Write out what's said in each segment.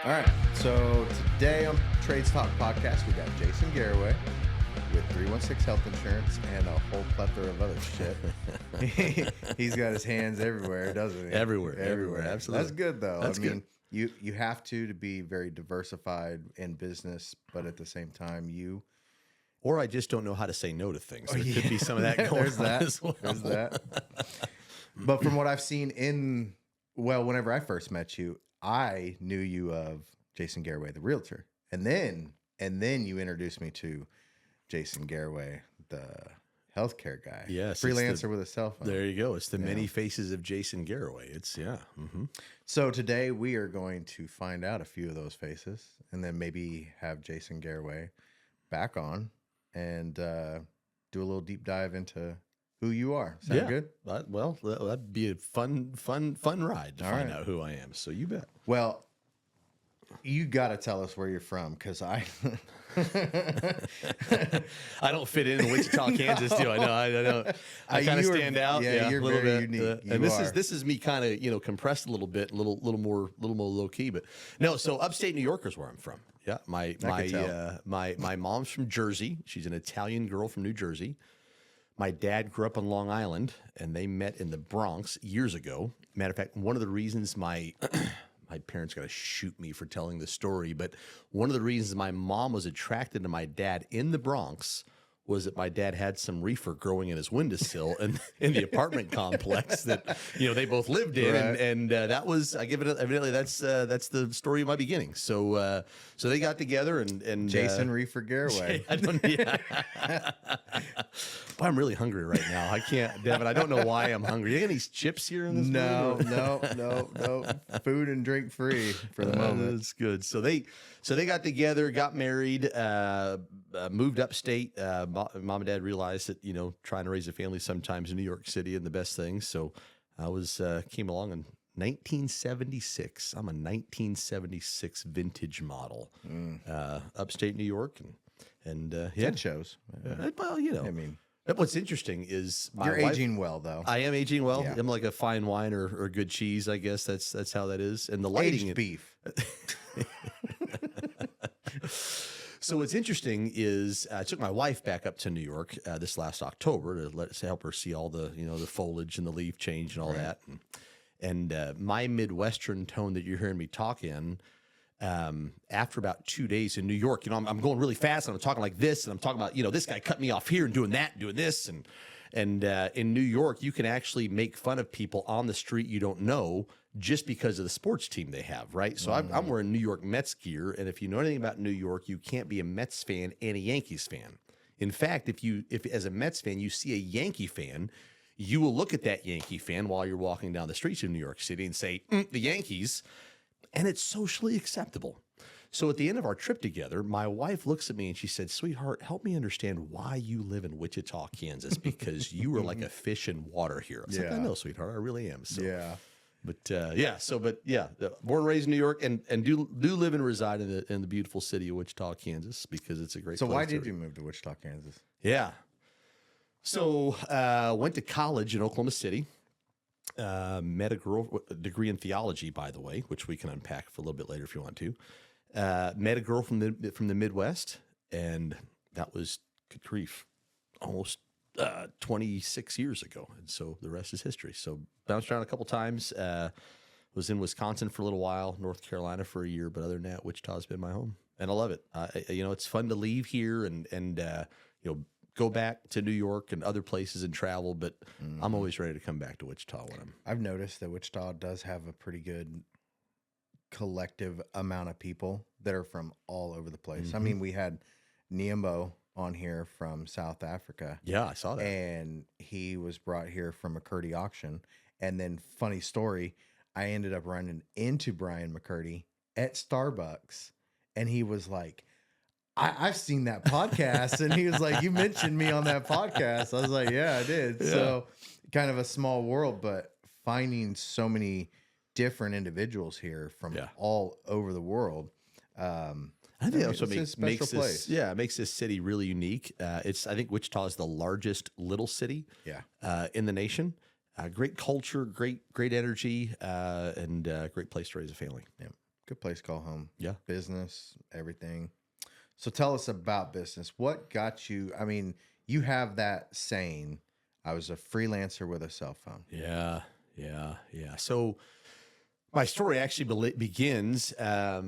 All right, so today on Trades Talk Podcast, we got Jason Garraway with 316 Health Insurance and a whole plethora of other shit. He's got his hands everywhere, doesn't he? Everywhere. Absolutely. That's good, though. That's good. You have to be very diversified in business, but at the same time, Or I just don't know how to say no to things. There could be some of that going There's on that. as well. There's that. But from what I've seen whenever I first met you, I knew you of Jason Garraway, the realtor. And then you introduced me to Jason Garraway, the healthcare guy. Yes. Freelancer with a cell phone. There you go. It's the many faces of Jason Garraway. It's, yeah. Mm-hmm. So today we are going to find out a few of those faces and then maybe have Jason Garraway back on and do a little deep dive into who you are. Sound good? Well, that'd be a fun ride to find out who I am. So you bet. Well, you got to tell us where you're from, because I don't fit in Wichita, Kansas, too. I know. I know. I kind of stand out. Yeah, you're a little very bit. unique. And this is me kind of compressed a little bit, a little more low key. But no, so upstate New York is where I'm from. Yeah, my mom's from Jersey. She's an Italian girl from New Jersey. My dad grew up on Long Island, and they met in the Bronx years ago. Matter of fact, one of the reasons my parents got to shoot me for telling this story, but one of the reasons my mom was attracted to my dad in the Bronx was that my dad had some reefer growing in his windowsill in the apartment complex that they both lived in, right. and that was evidently that's the story of my beginning. So they got together and Jason Reefer Garraway. Boy, I'm really hungry right now. I can't, Devin. I don't know why I'm hungry. You got any chips here in this? No. Food and drink free for the moment. That's good. So they got together, got married, moved upstate. Mom and Dad realized that trying to raise a family sometimes in New York City isn't the best thing. So I came along in 1976. I'm a 1976 vintage model, upstate New York, and It shows. Well, I mean. What's interesting is you're aging well, though. I am aging well. Yeah. I'm like a fine wine or good cheese, I guess. That's how that is. And the lighting, aged beef. So what's interesting is I took my wife back up to New York this last October to help her see all the the foliage and the leaf change and all that. And my Midwestern tone that you're hearing me talk in. After about 2 days in New York, I'm going really fast and I'm talking like this and I'm talking about, this guy cut me off here and doing that, doing this. And in New York, you can actually make fun of people on the street you don't know just because of the sports team they have, right? So I'm wearing New York Mets gear. And if you know anything about New York, you can't be a Mets fan and a Yankees fan. In fact, if as a Mets fan, you see a Yankee fan, you will look at that Yankee fan while you're walking down the streets of New York City and say, the Yankees. And it's socially acceptable. So at the end of our trip together, my wife looks at me and she said, "Sweetheart, help me understand why you live in Wichita, Kansas, because you are like a fish in water here." I was like, "I know, sweetheart, I really am." So, yeah. But born and raised in New York, and do live and reside in the beautiful city of Wichita, Kansas, because it's a great. So place why did you move to Wichita, Kansas? Yeah. So went to college in Oklahoma City. Met a girl, a degree in theology, by the way, which we can unpack for a little bit later if you want to. Met a girl from the Midwest, and that was, good grief, almost 26 years ago. And so the rest is history. So bounced around a couple times. Was in Wisconsin for a little while, North Carolina for a year, but other than that, Wichita's been my home, and I love it. It's fun to leave here and go back to New York and other places and travel, but I'm always ready to come back to Wichita when I've noticed that Wichita does have a pretty good collective amount of people that are from all over the place. Mm-hmm. I mean, we had Niambo on here from South Africa. Yeah, I saw that. And he was brought here from McCurdy auction. And then, funny story, I ended up running into Brian McCurdy at Starbucks, and he was like, I've seen that podcast. And he was like, "You mentioned me on that podcast." I was like, "Yeah, I did." Yeah. So kind of a small world, but finding so many different individuals here from all over the world. I think that's what makes this city really unique. I think Wichita is the largest little city in the nation. Great culture, great energy, and great place to raise a family. Yeah. Good place to call home. Yeah. Business, everything. So tell us about business. What got you? I mean, you have that saying, I was a freelancer with a cell phone. Yeah. So my story actually begins, at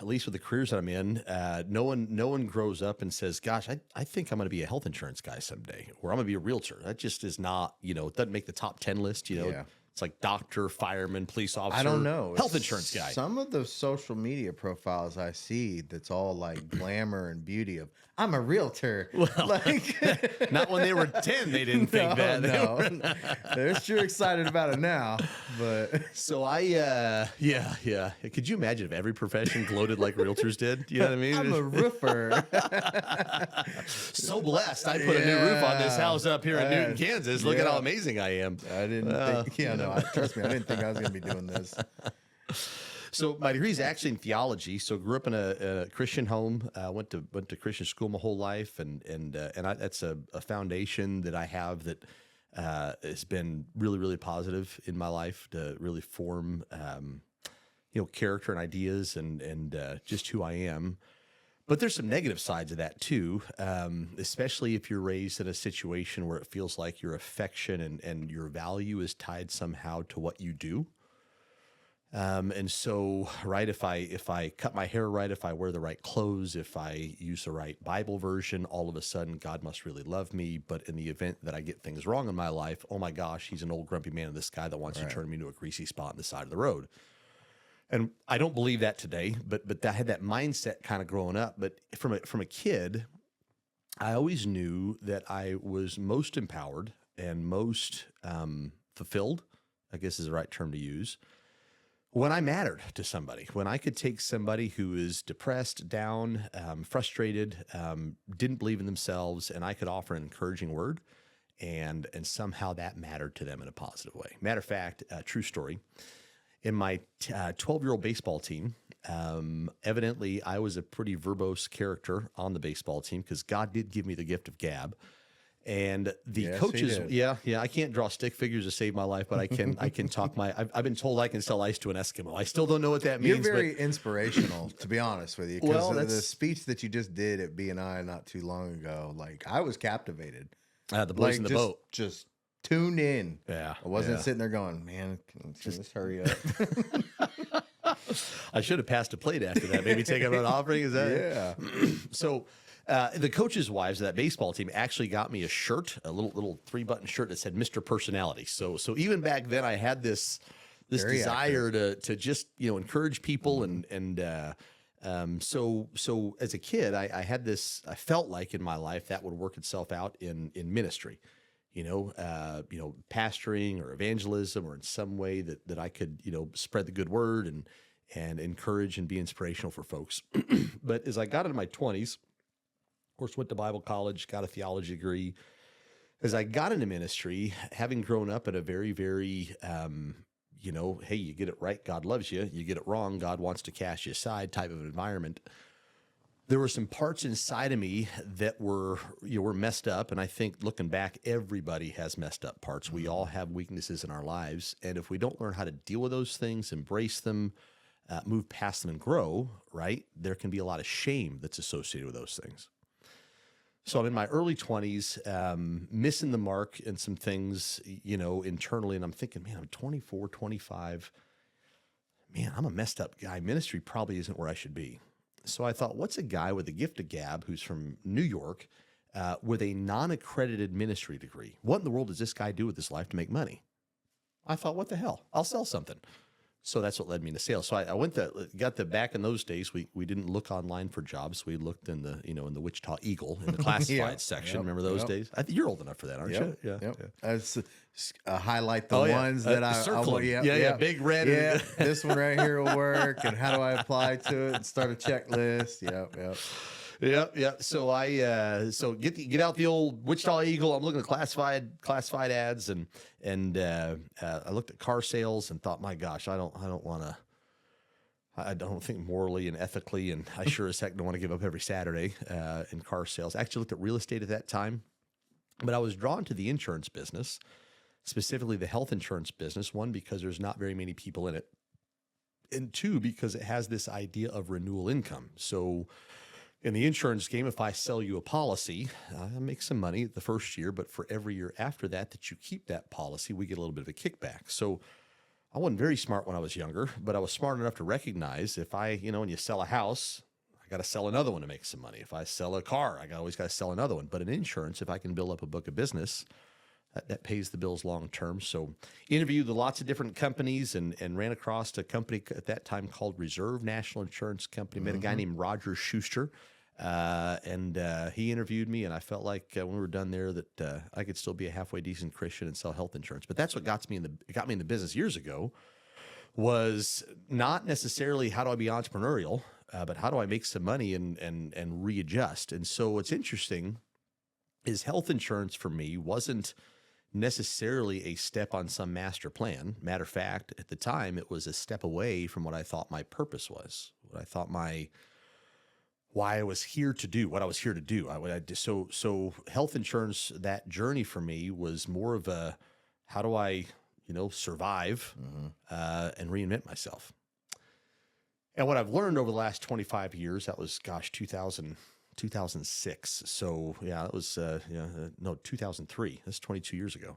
least with the careers that I'm in. No one grows up and says, "Gosh, I think I'm going to be a health insurance guy someday, or I'm going to be a realtor." That just is not, it doesn't make the top 10 list. Yeah. It's like doctor, fireman, police officer. I don't know. Health insurance guy. Some of the social media profiles I see, that's all like glamour and beauty of, I'm a realtor. Well, like, not when they were 10, they didn't think that. No. They're sure excited about it now. But so yeah. Could you imagine if every profession gloated like realtors did? You know what I mean? I'm a roofer. So blessed. I put a new roof on this house up here in Newton, Kansas. Look at how amazing I am. I didn't think, trust me, I didn't think I was going to be doing this. So my degree is actually in theology. So grew up in a Christian home. Went to Christian school my whole life, and that's a foundation that I have that has been really, really positive in my life to really form character and ideas and just who I am. But there's some negative sides of that too, especially if you're raised in a situation where it feels like your affection and your value is tied somehow to what you do. And so, right, if I cut my hair right, if I wear the right clothes, if I use the right Bible version, all of a sudden God must really love me. But in the event that I get things wrong in my life, oh my gosh, he's an old grumpy man in the sky that wants to turn me into a greasy spot on the side of the road. And I don't believe that today, but I had that mindset kind of growing up. But from a kid, I always knew that I was most empowered and most fulfilled, I guess is the right term to use, when I mattered to somebody, when I could take somebody who is depressed, down, frustrated, didn't believe in themselves, and I could offer an encouraging word, and somehow that mattered to them in a positive way. Matter of fact, true story, in my 12-year-old baseball team, evidently I was a pretty verbose character on the baseball team because God did give me the gift of gab. And the coaches, I can't draw stick figures to save my life, but I can talk I've been told I can sell ice to an Eskimo. I still don't know what that means. You're very inspirational, to be honest with you. Because the speech that you just did at B&I not too long ago, like I was captivated. The boys in the boat. Just tuned in. Yeah. I wasn't sitting there going, man, can just hurry up. I should have passed a plate after that. Maybe take out an offering. Is that? Yeah. So, the coaches' wives of that baseball team actually got me a shirt, a little 3-button shirt that said Mr. Personality. So even back then I had this very desire to just, encourage people. So as a kid, I had this, I felt like in my life that would work itself out in ministry, pastoring or evangelism, or in some way that I could, spread the good word and encourage and be inspirational for folks. But as I got into my 20s, of course, went to Bible college, got a theology degree. As I got into ministry, having grown up in a very, very, hey, you get it right, God loves you. You get it wrong, God wants to cast you aside type of environment. There were some parts inside of me that were messed up. And I think looking back, everybody has messed up parts. We all have weaknesses in our lives. And if we don't learn how to deal with those things, embrace them, move past them and grow, right, there can be a lot of shame that's associated with those things. So I'm in my early 20s, missing the mark in some things, internally. And I'm thinking, man, I'm 24, 25. Man, I'm a messed up guy. Ministry probably isn't where I should be. So I thought, what's a guy with a gift of gab who's from New York with a non-accredited ministry degree? What in the world does this guy do with his life to make money? I thought, what the hell? I'll sell something. So that's what led me into sales. So I got back in those days, we didn't look online for jobs. We looked in the Wichita Eagle in the classified section. Remember those days? You're old enough for that, aren't you? Yeah. As highlight the ones that I circle. Big red. Yeah, this one right here will work. And how do I apply to it? And start a checklist. Yep. So get out the old Wichita Eagle. I'm looking at classified ads, and I looked at car sales and thought, my gosh, I don't think morally and ethically, and I sure as heck don't want to give up every Saturday in car sales. I actually looked at real estate at that time, but I was drawn to the insurance business, specifically the health insurance business. One, because there's not very many people in it, and two, because it has this idea of renewal income. So in the insurance game, if I sell you a policy, I make some money the first year, but for every year after that you keep that policy, we get a little bit of a kickback. So I wasn't very smart when I was younger, but I was smart enough to recognize if when you sell a house, I got to sell another one to make some money. If I sell a car, always got to sell another one. But in insurance, if I can build up a book of business, that pays the bills long term. So interviewed with lots of different companies and ran across a company at that time called Reserve National Insurance Company. Met a guy named Roger Schuster, and he interviewed me, and I felt like when we were done there that I could still be a halfway decent Christian and sell health insurance. But that's what got me in the business years ago, was not necessarily how do I be entrepreneurial, but how do I make some money and readjust. And so what's interesting is health insurance for me wasn't necessarily a step on some master plan. Matter of fact, at the time, it was a step away from what I thought my purpose was, what I thought why I was here to do, what I was here to do. So health insurance, that journey for me was more of a, how do I, survive and reinvent myself. And what I've learned over the last 25 years, that was, 2006. So yeah, that was, 2003. That's 22 years ago.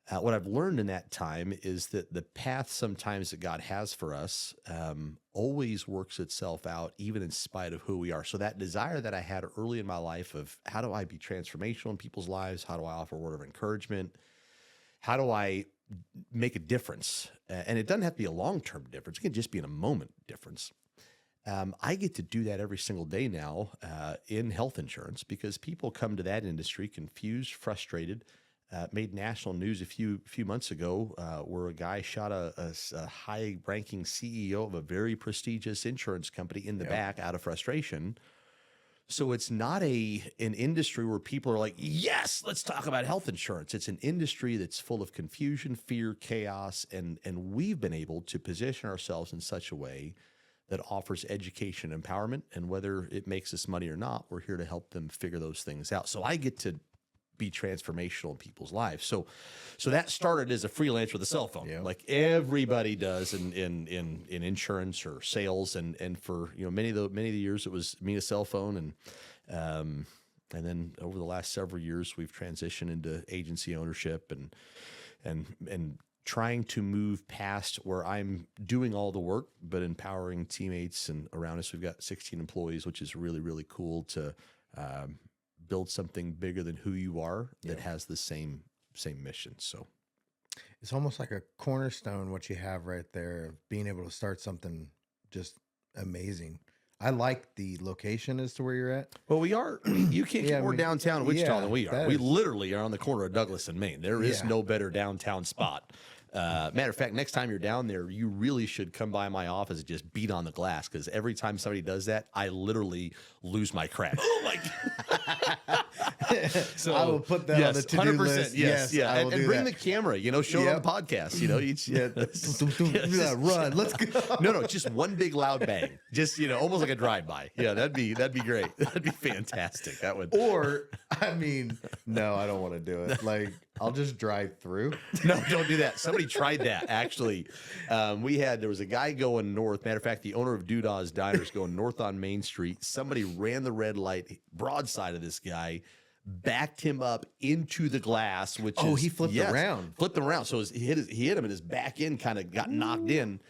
What I've learned in that time is that the path sometimes that God has for us always works itself out, even in spite of who we are. So that desire that I had early in my life of how do I be transformational in people's lives? How do I offer a word of encouragement? How do I make a difference? And it doesn't have to be a long-term difference. It can just be in a moment difference. I get to do that every single day now in health insurance, because people come to that industry confused, frustrated. Made national news a few months ago where a guy shot a high-ranking CEO of a very prestigious insurance company in the back out of frustration. So it's not an industry where people are like, yes, let's talk about health insurance. It's an industry that's full of confusion, fear, chaos, and we've been able to position ourselves in such a way that offers education, empowerment, and whether it makes us money or not, we're here to help them figure those things out. So I get to be transformational in people's lives. So that started as a freelancer with a cell phone, like everybody does in insurance or sales. And for many of the years it was me and a cell phone, and then over the last several years we've transitioned into agency ownership and trying to move past where I'm doing all the work, but empowering teammates and around us. We've got 16 employees, which is really, really cool to build something bigger than who you are that has the same mission. So it's almost like a cornerstone, what you have right there, of being able to start something just amazing. I like the location as to where you're at. Well, we are. You can't get more downtown in Wichita than we are. We literally are on the corner of Douglas and Main. There is no better downtown spot. Matter of fact, next time you're down there, you really should come by my office and just beat on the glass, because every time somebody does that, I literally lose my crap. Oh my God. So I will put that on the to-do 100%, list. Yes. Yeah. I will And bring that. the camera, show it on the podcast, Run, let's go. No, just one big loud bang. Just, almost like a drive-by. Yeah, that'd be great. That'd be fantastic. That would. Or, no, I don't want to do it. Like, I'll just drive through. No, don't do that. Somebody tried that, actually. There was a guy going north. Matter of fact, the owner of Doodah's Diners going north on Main Street. Somebody ran the red light broadside of this guy, backed him up into the glass, which he flipped around. Flipped him around. So he hit him, and his back end kind of got knocked in.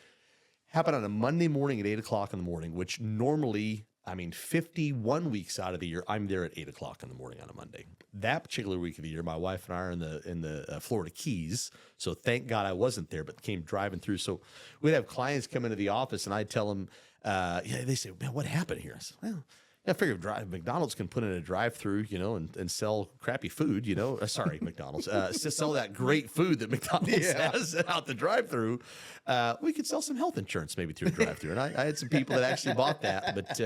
Happened on a Monday morning at 8 o'clock in the morning, which normally, 51 weeks out of the year, I'm there at 8 o'clock in the morning on a Monday. That particular week of the year, my wife and I are in the Florida Keys. So thank God I wasn't there, but came driving through. So we'd have clients come into the office, and I'd tell them, they say, man, what happened here? I said, well, I figure McDonald's can put in a drive-through, and sell crappy food, sorry, McDonald's, to sell that great food that McDonald's has out the drive-through. We could sell some health insurance maybe through a drive-through. And I had some people that actually bought that, but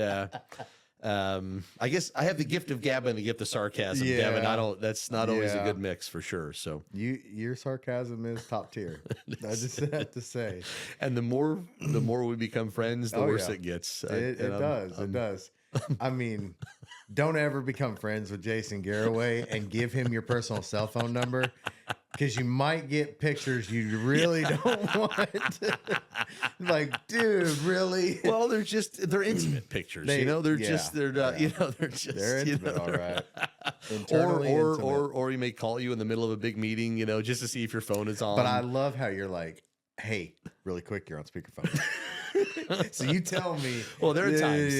I guess I have the gift of gab and the gift of sarcasm, Devin. That's not always a good mix for sure. So your sarcasm is top tier. I just have to say. And the more we become friends, the worse it gets. It does. Don't ever become friends with Jason Garraway and give him your personal cell phone number, because you might get pictures you really don't want. Like, dude, really? Well, they're intimate pictures. They're just they're intimate, all right. Or he may call you in the middle of a big meeting, just to see if your phone is on. But I love how you're like, hey, really quick, you're on speakerphone. So you tell me. Well, there are times.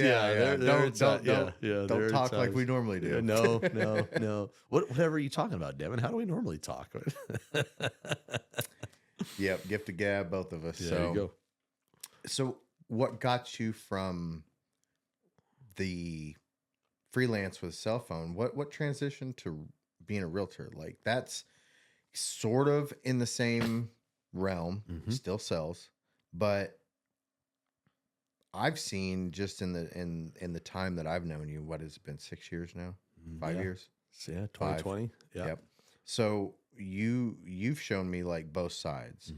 Don't talk like we normally do. No. Whatever are you talking about, Devin? How do we normally talk? Yep, gift to gab, both of us. There you go. So what got you from the freelance with a cell phone? What transitioned to being a realtor? Like, that's sort of in the same realm, still sells, but I've seen just in the time that I've known you, what has it been, 6 years now? 5 years? Yeah, 2020. Yeah. Yep. So you've shown me like both sides.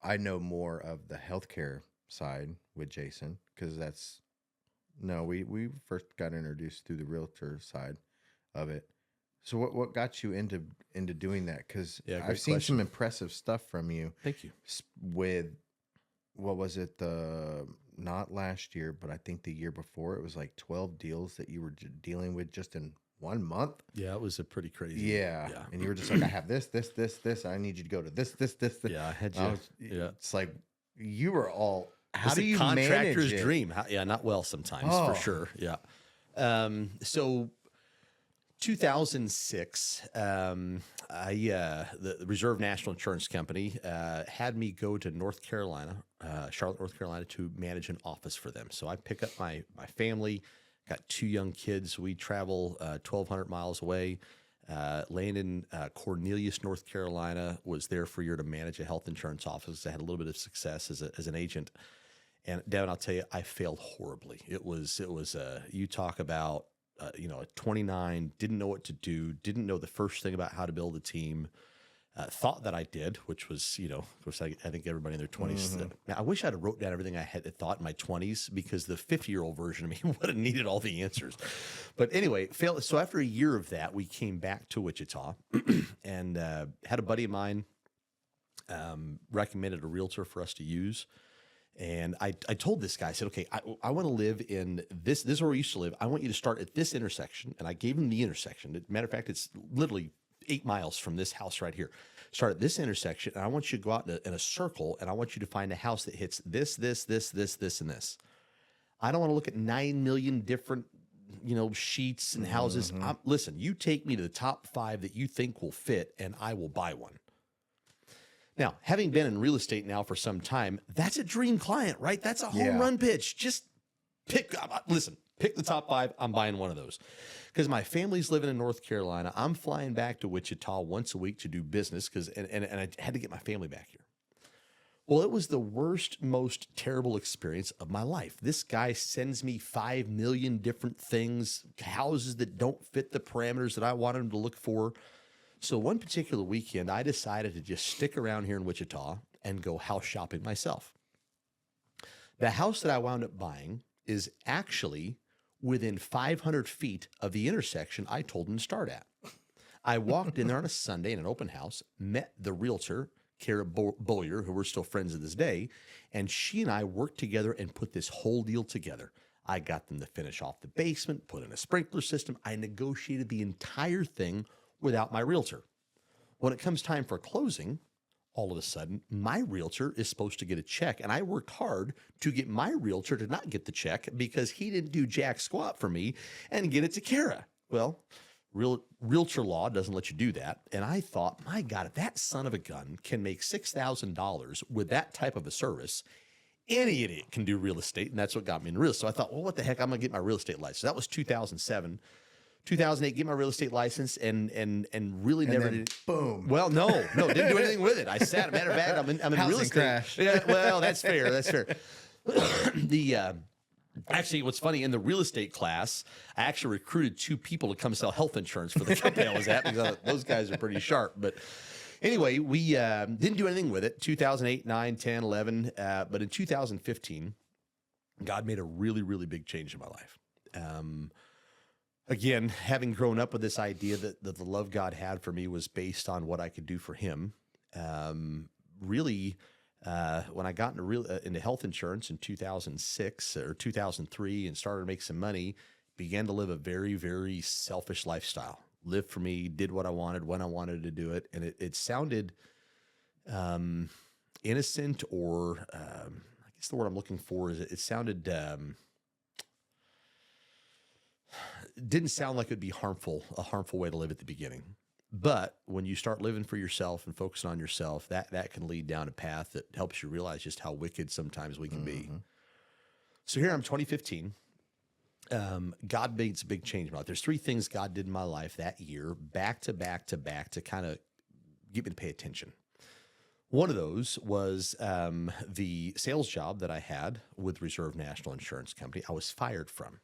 I know more of the healthcare side with Jason, because we first got introduced through the realtor side of it. So what got you into doing that? Because I've seen some impressive stuff from you. Thank you. With, what was it, not last year, but I think the year before, it was like 12 deals that you were dealing with just in 1 month. Yeah, it was a pretty crazy. Yeah. And you were just like, I have this. I need you to go to this. Yeah, I had you. It's like, you were all, how do you contractor's manage it? dream? Not well sometimes, for sure. Yeah. So 2006, the Reserve National Insurance Company had me go to North Carolina, Charlotte, North Carolina, to manage an office for them. So I pick up my family, got 2 young kids. We travel 1,200 miles away. Land in Cornelius, North Carolina. Was there for a year to manage a health insurance office. I had a little bit of success as an agent. And Devin, I'll tell you, I failed horribly. It was you talk about a 29, didn't know what to do, didn't know the first thing about how to build a team. Thought that I did, which was, of course, I think everybody in their 20s. I wish I'd have wrote down everything I had thought in my 20s, because the 50-year-old version of me would have needed all the answers. But anyway, failed. So after a year of that, we came back to Wichita and had a buddy of mine recommended a realtor for us to use. And I told this guy, I said, okay, I want to live in this. This is where we used to live. I want you to start at this intersection. And I gave him the intersection. Matter of fact, it's literally 8 miles from this house right here. Start at this intersection, and I want you to go out in a circle, and I want you to find a house that hits this, and this. I don't want to look at 9 million different, sheets and houses. Listen, you take me to the top 5 that you think will fit, and I will buy one. Now, having been in real estate now for some time, that's a dream client, right? That's a home run pitch. Just pick the top 5. I'm buying one of those. Because my family's living in North Carolina. I'm flying back to Wichita once a week to do business, and I had to get my family back here. Well, it was the worst, most terrible experience of my life. This guy sends me 5 million different things, houses that don't fit the parameters that I want him to look for. So one particular weekend, I decided to just stick around here in Wichita and go house shopping myself. The house that I wound up buying is actually within 500 feet of the intersection I told him to start at. I walked in there on a Sunday in an open house, met the realtor, Kara Boyer, who we're still friends to this day, and she and I worked together and put this whole deal together. I got them to finish off the basement, put in a sprinkler system. I negotiated the entire thing without my realtor. When it comes time for closing, all of a sudden, my realtor is supposed to get a check, and I worked hard to get my realtor to not get the check because he didn't do jack squat for me and get it to Kara. Well, realtor law doesn't let you do that, and I thought, my God, if that son of a gun can make $6,000 with that type of a service, any idiot can do real estate, and that's what got me into real estate. So I thought, well, what the heck, I'm going to get my real estate license. That was 2007. 2008, get my real estate license and really And never then did. Boom. Well, no, didn't do anything with it. I sat. Matter of fact, I'm in real estate. Crash. Yeah, well, that's fair. That's fair. Actually, what's funny, in the real estate class, I actually recruited 2 people to come sell health insurance for the company I was at, because I thought those guys are pretty sharp. But anyway, we didn't do anything with it. 2008, 9, 10, 11. But in 2015, God made a really, really big change in my life. again, having grown up with this idea that the love God had for me was based on what I could do for him, really, when I got into health insurance in 2006 or 2003 and started to make some money, began to live a very, very selfish lifestyle. Lived for me, did what I wanted, when I wanted to do it. And it sounded innocent, or I guess the word I'm looking for is it sounded, didn't sound like it would be a harmful way to live at the beginning. But when you start living for yourself and focusing on yourself, that can lead down a path that helps you realize just how wicked sometimes we can be. So here I'm 2015. God made some big change in my life. There's 3 things God did in my life that year, back to back to back, to kind of get me to pay attention. One of those was the sales job that I had with Reserve National Insurance Company. I was fired from.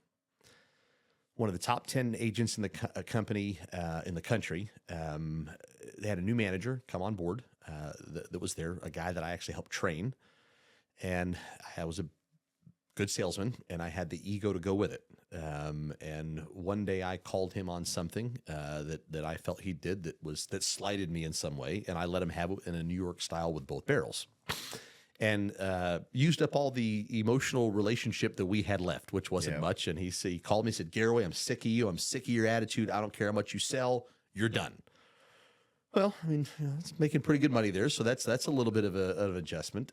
One of the top 10 agents in the company, in the country. They had a new manager come on board that was there, a guy that I actually helped train. And I was a good salesman, and I had the ego to go with it. And one day I called him on something that I felt he did that slighted me in some way, and I let him have it in a New York style with both barrels. And used up all the emotional relationship that we had left, which wasn't much. And he called me and said, "Garraway, I'm sick of you. I'm sick of your attitude. I don't care how much you sell. You're done." Well, I mean, it's making pretty good money there, so that's a little bit of an adjustment.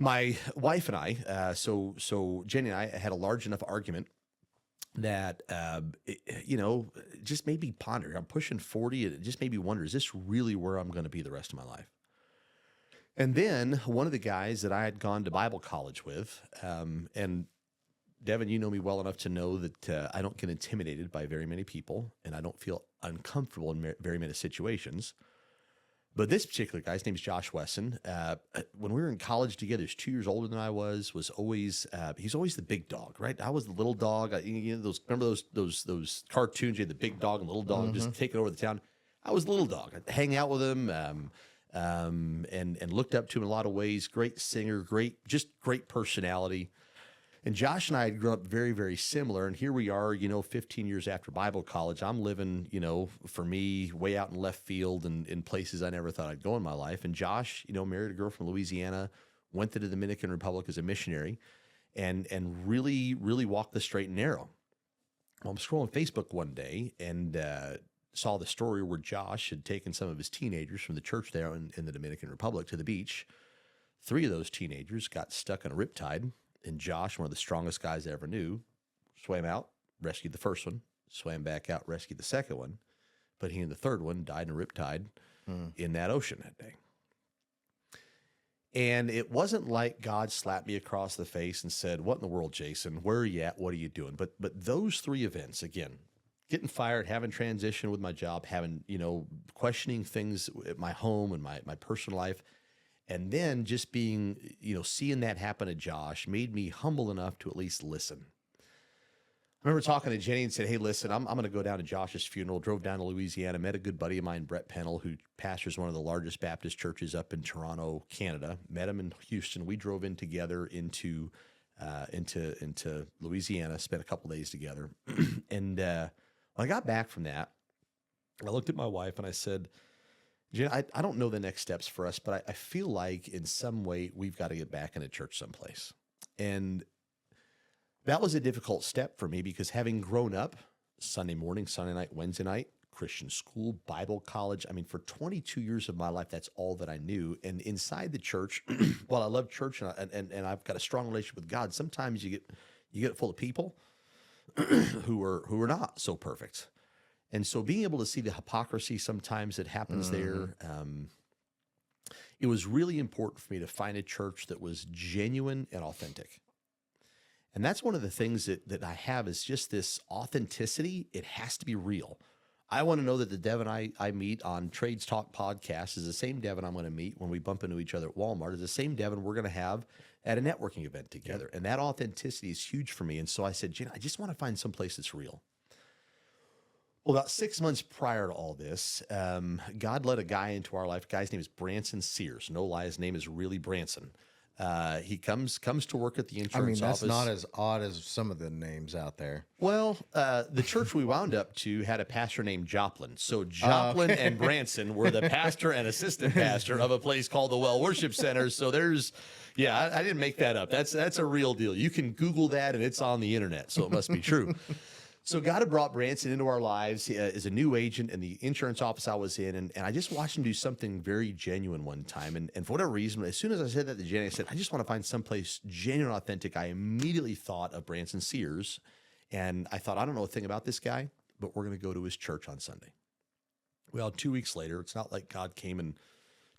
My wife and I, so Jenny and I had a large enough argument that it just made me ponder. I'm pushing 40, and it just made me wonder: is this really where I'm going to be the rest of my life? And then one of the guys that I had gone to Bible college with, and Devin, you know me well enough to know that I don't get intimidated by very many people, and I don't feel uncomfortable in very many situations. But this particular guy, his name is Josh Wesson. When we were in college together, he's 2 years older than I was always, he's always the big dog, right? I was the little dog. Remember those cartoons? You had the big dog and little dog just taking over the town. I was the little dog. I'd hang out with him. And looked up to him in a lot of ways. Great singer, great personality. And Josh and I had grown up very, very similar. And here we are, 15 years after Bible college. I'm living, for me, way out in left field and in places I never thought I'd go in my life. And Josh, married a girl from Louisiana, went to the Dominican Republic as a missionary, and really, really walked the straight and narrow. Well, I'm scrolling Facebook one day and saw the story where Josh had taken some of his teenagers from the church there in the Dominican Republic to the beach. 3 of those teenagers got stuck in a riptide, and Josh, one of the strongest guys I ever knew, swam out, rescued the first one, swam back out, rescued the second one, but he and the third one died in a riptide in that ocean that day. And it wasn't like God slapped me across the face and said, "What in the world, Jason? Where are you at? What are you doing?" But those 3 events, again, getting fired, having transition with my job, having, questioning things at my home and my personal life, and then just being, seeing that happen to Josh made me humble enough to at least listen. I remember talking to Jenny and said, "Hey, listen, I'm going to go down to Josh's funeral." Drove down to Louisiana, met a good buddy of mine, Brett Pennell, who pastors one of the largest Baptist churches up in Toronto, Canada. Met him in Houston. We drove in together into Louisiana, spent a couple days together. And when I got back from that, I looked at my wife and I said, "Jen, I don't know the next steps for us, but I feel like in some way we've got to get back into church someplace." And that was a difficult step for me because having grown up Sunday morning, Sunday night, Wednesday night, Christian school, Bible college, I mean, for 22 years of my life, that's all that I knew. And inside the church, while I love church and I've got a strong relationship with God, sometimes you get full of people who are not so perfect. And so being able to see the hypocrisy sometimes that happens there, it was really important for me to find a church that was genuine and authentic. And that's one of the things that I have is just this authenticity. It has to be real. I want to know that the Devin I meet on Trades Talk podcast is the same Devin I'm going to meet when we bump into each other at Walmart, is the same Devin we're going to have at a networking event together. Yep. And that authenticity is huge for me. And so I said, "Jen, I just want to find some place that's real." Well, about 6 months prior to all this, God led a guy into our life. The guy's name is Branson Sears. No lie, his name is really Branson. He comes to work at the I mean, insurance that's office. not as odd as some of the names out there. Well, the church we wound up to had a pastor named Joplin. So Joplin okay. and Branson were the pastor and assistant pastor of a place called the Well Worship Center. So there's, yeah, I didn't make that up. That's a real deal. You can Google that and it's on the internet. So it must be true. So God had brought Branson into our lives as a new agent in the insurance office I was in. And I just watched him do something very genuine one time. And for whatever reason, as soon as I said that to Jenny, I said, I just want to find someplace genuine, authentic. I immediately thought of Branson Sears. And I thought, I don't know a thing about this guy, but we're going to go to his church on Sunday. Well, 2 weeks later, it's not like God came and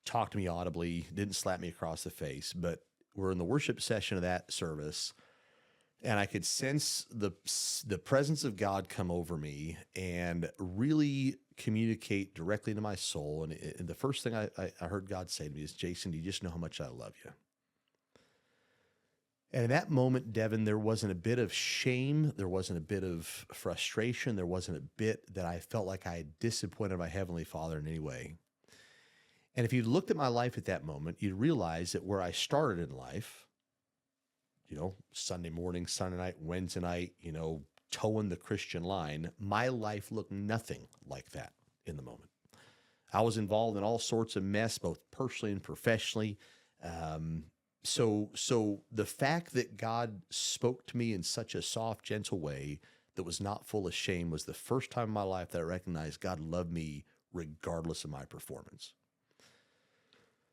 talked to me audibly, didn't slap me across the face, but we're in the worship session of that service. And I could sense the presence of God come over me and really communicate directly to my soul. And the first thing I heard God say to me is, Jason, do you just know how much I love you? And in that moment, Devin, there wasn't a bit of shame. There wasn't a bit of frustration. There wasn't a bit that I felt like I had disappointed my Heavenly Father in any way. And if you looked at my life at that moment, you'd realize that where I started in life, Sunday morning, Sunday night, Wednesday night, towing the Christian line, my life looked nothing like that in the moment. I was involved in all sorts of mess, both personally and professionally. So the fact that God spoke to me in such a soft, gentle way that was not full of shame was the first time in my life that I recognized God loved me regardless of my performance.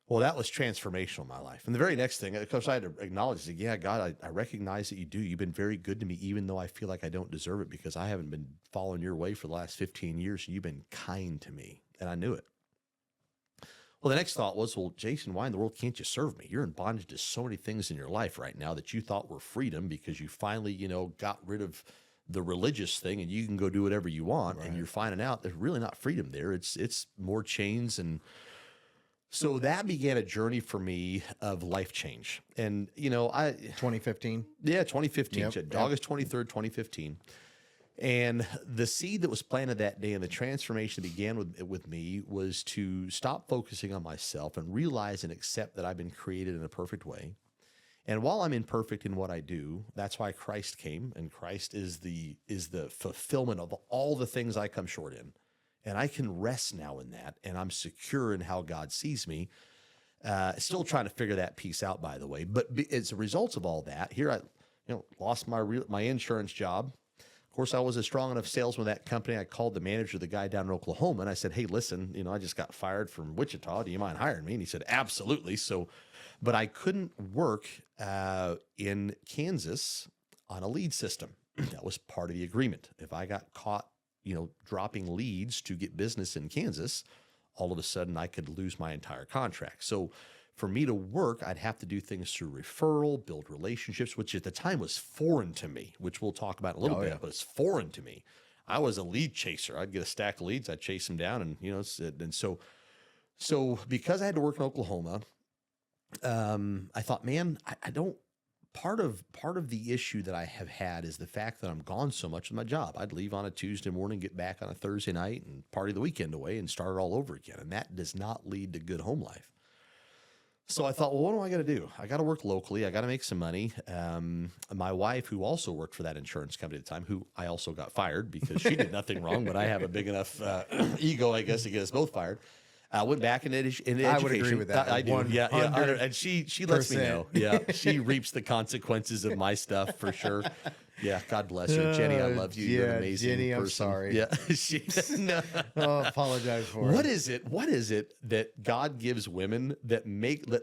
Well, that was transformational in my life. And the very next thing, of course, I had to acknowledge that, yeah, God, I recognize that you do. You've been very good to me, even though I feel like I don't deserve it because I haven't been following your way for the last 15 years. You've been kind to me, and I knew it. Well, the next thought was, well, Jason, why in the world can't you serve me? You're in bondage to so many things in your life right now that you thought were freedom because you finally, got rid of the religious thing and you can go do whatever you want. Right. And you're finding out there's really not freedom there. It's more chains. And so that began a journey for me of life change. And, 2015? Yeah, 2015. Yep. August 23rd, 2015. And the seed that was planted that day and the transformation that began with me was to stop focusing on myself and realize and accept that I've been created in a perfect way. And while I'm imperfect in what I do, that's why Christ came, and Christ is the fulfillment of all the things I come short in. And I can rest now in that, and I'm secure in how God sees me. Still trying to figure that piece out, by the way. But as a result of all that, here I lost my insurance job. Of course, I was a strong enough salesman of that company. I called the manager, the guy down in Oklahoma, and I said, hey, listen, I just got fired from Wichita. Do you mind hiring me? And he said, absolutely. But I couldn't work in Kansas on a lead system. That was part of the agreement. If I got caught, dropping leads to get business in Kansas, all of a sudden I could lose my entire contract. So for me to work, I'd have to do things through referral, build relationships, which at the time was foreign to me, which we'll talk about in a little bit, but it's foreign to me. I was a lead chaser. I'd get a stack of leads, I'd chase them down. And, so because I had to work in Oklahoma, I thought, man, I don't, part of the issue that I have had is the fact that I'm gone so much with my job. I'd leave on a Tuesday morning, get back on a Thursday night and party the weekend away and start all over again. And that does not lead to good home life. So I thought, well, what do I got to do? I got to work locally. I got to make some money. My wife, who also worked for that insurance company at the time, who I also got fired because she did nothing wrong, but I have a big enough ego, I guess, to get us both fired. I went back into education. I would agree with that. I do. Yeah. And she lets me know. Yeah. She reaps the consequences of my stuff for sure. Yeah. God bless her. Jenny, I love you. You're an amazing Jenny, person. I'm sorry. Yeah. No. Apologize for What is it that God gives women that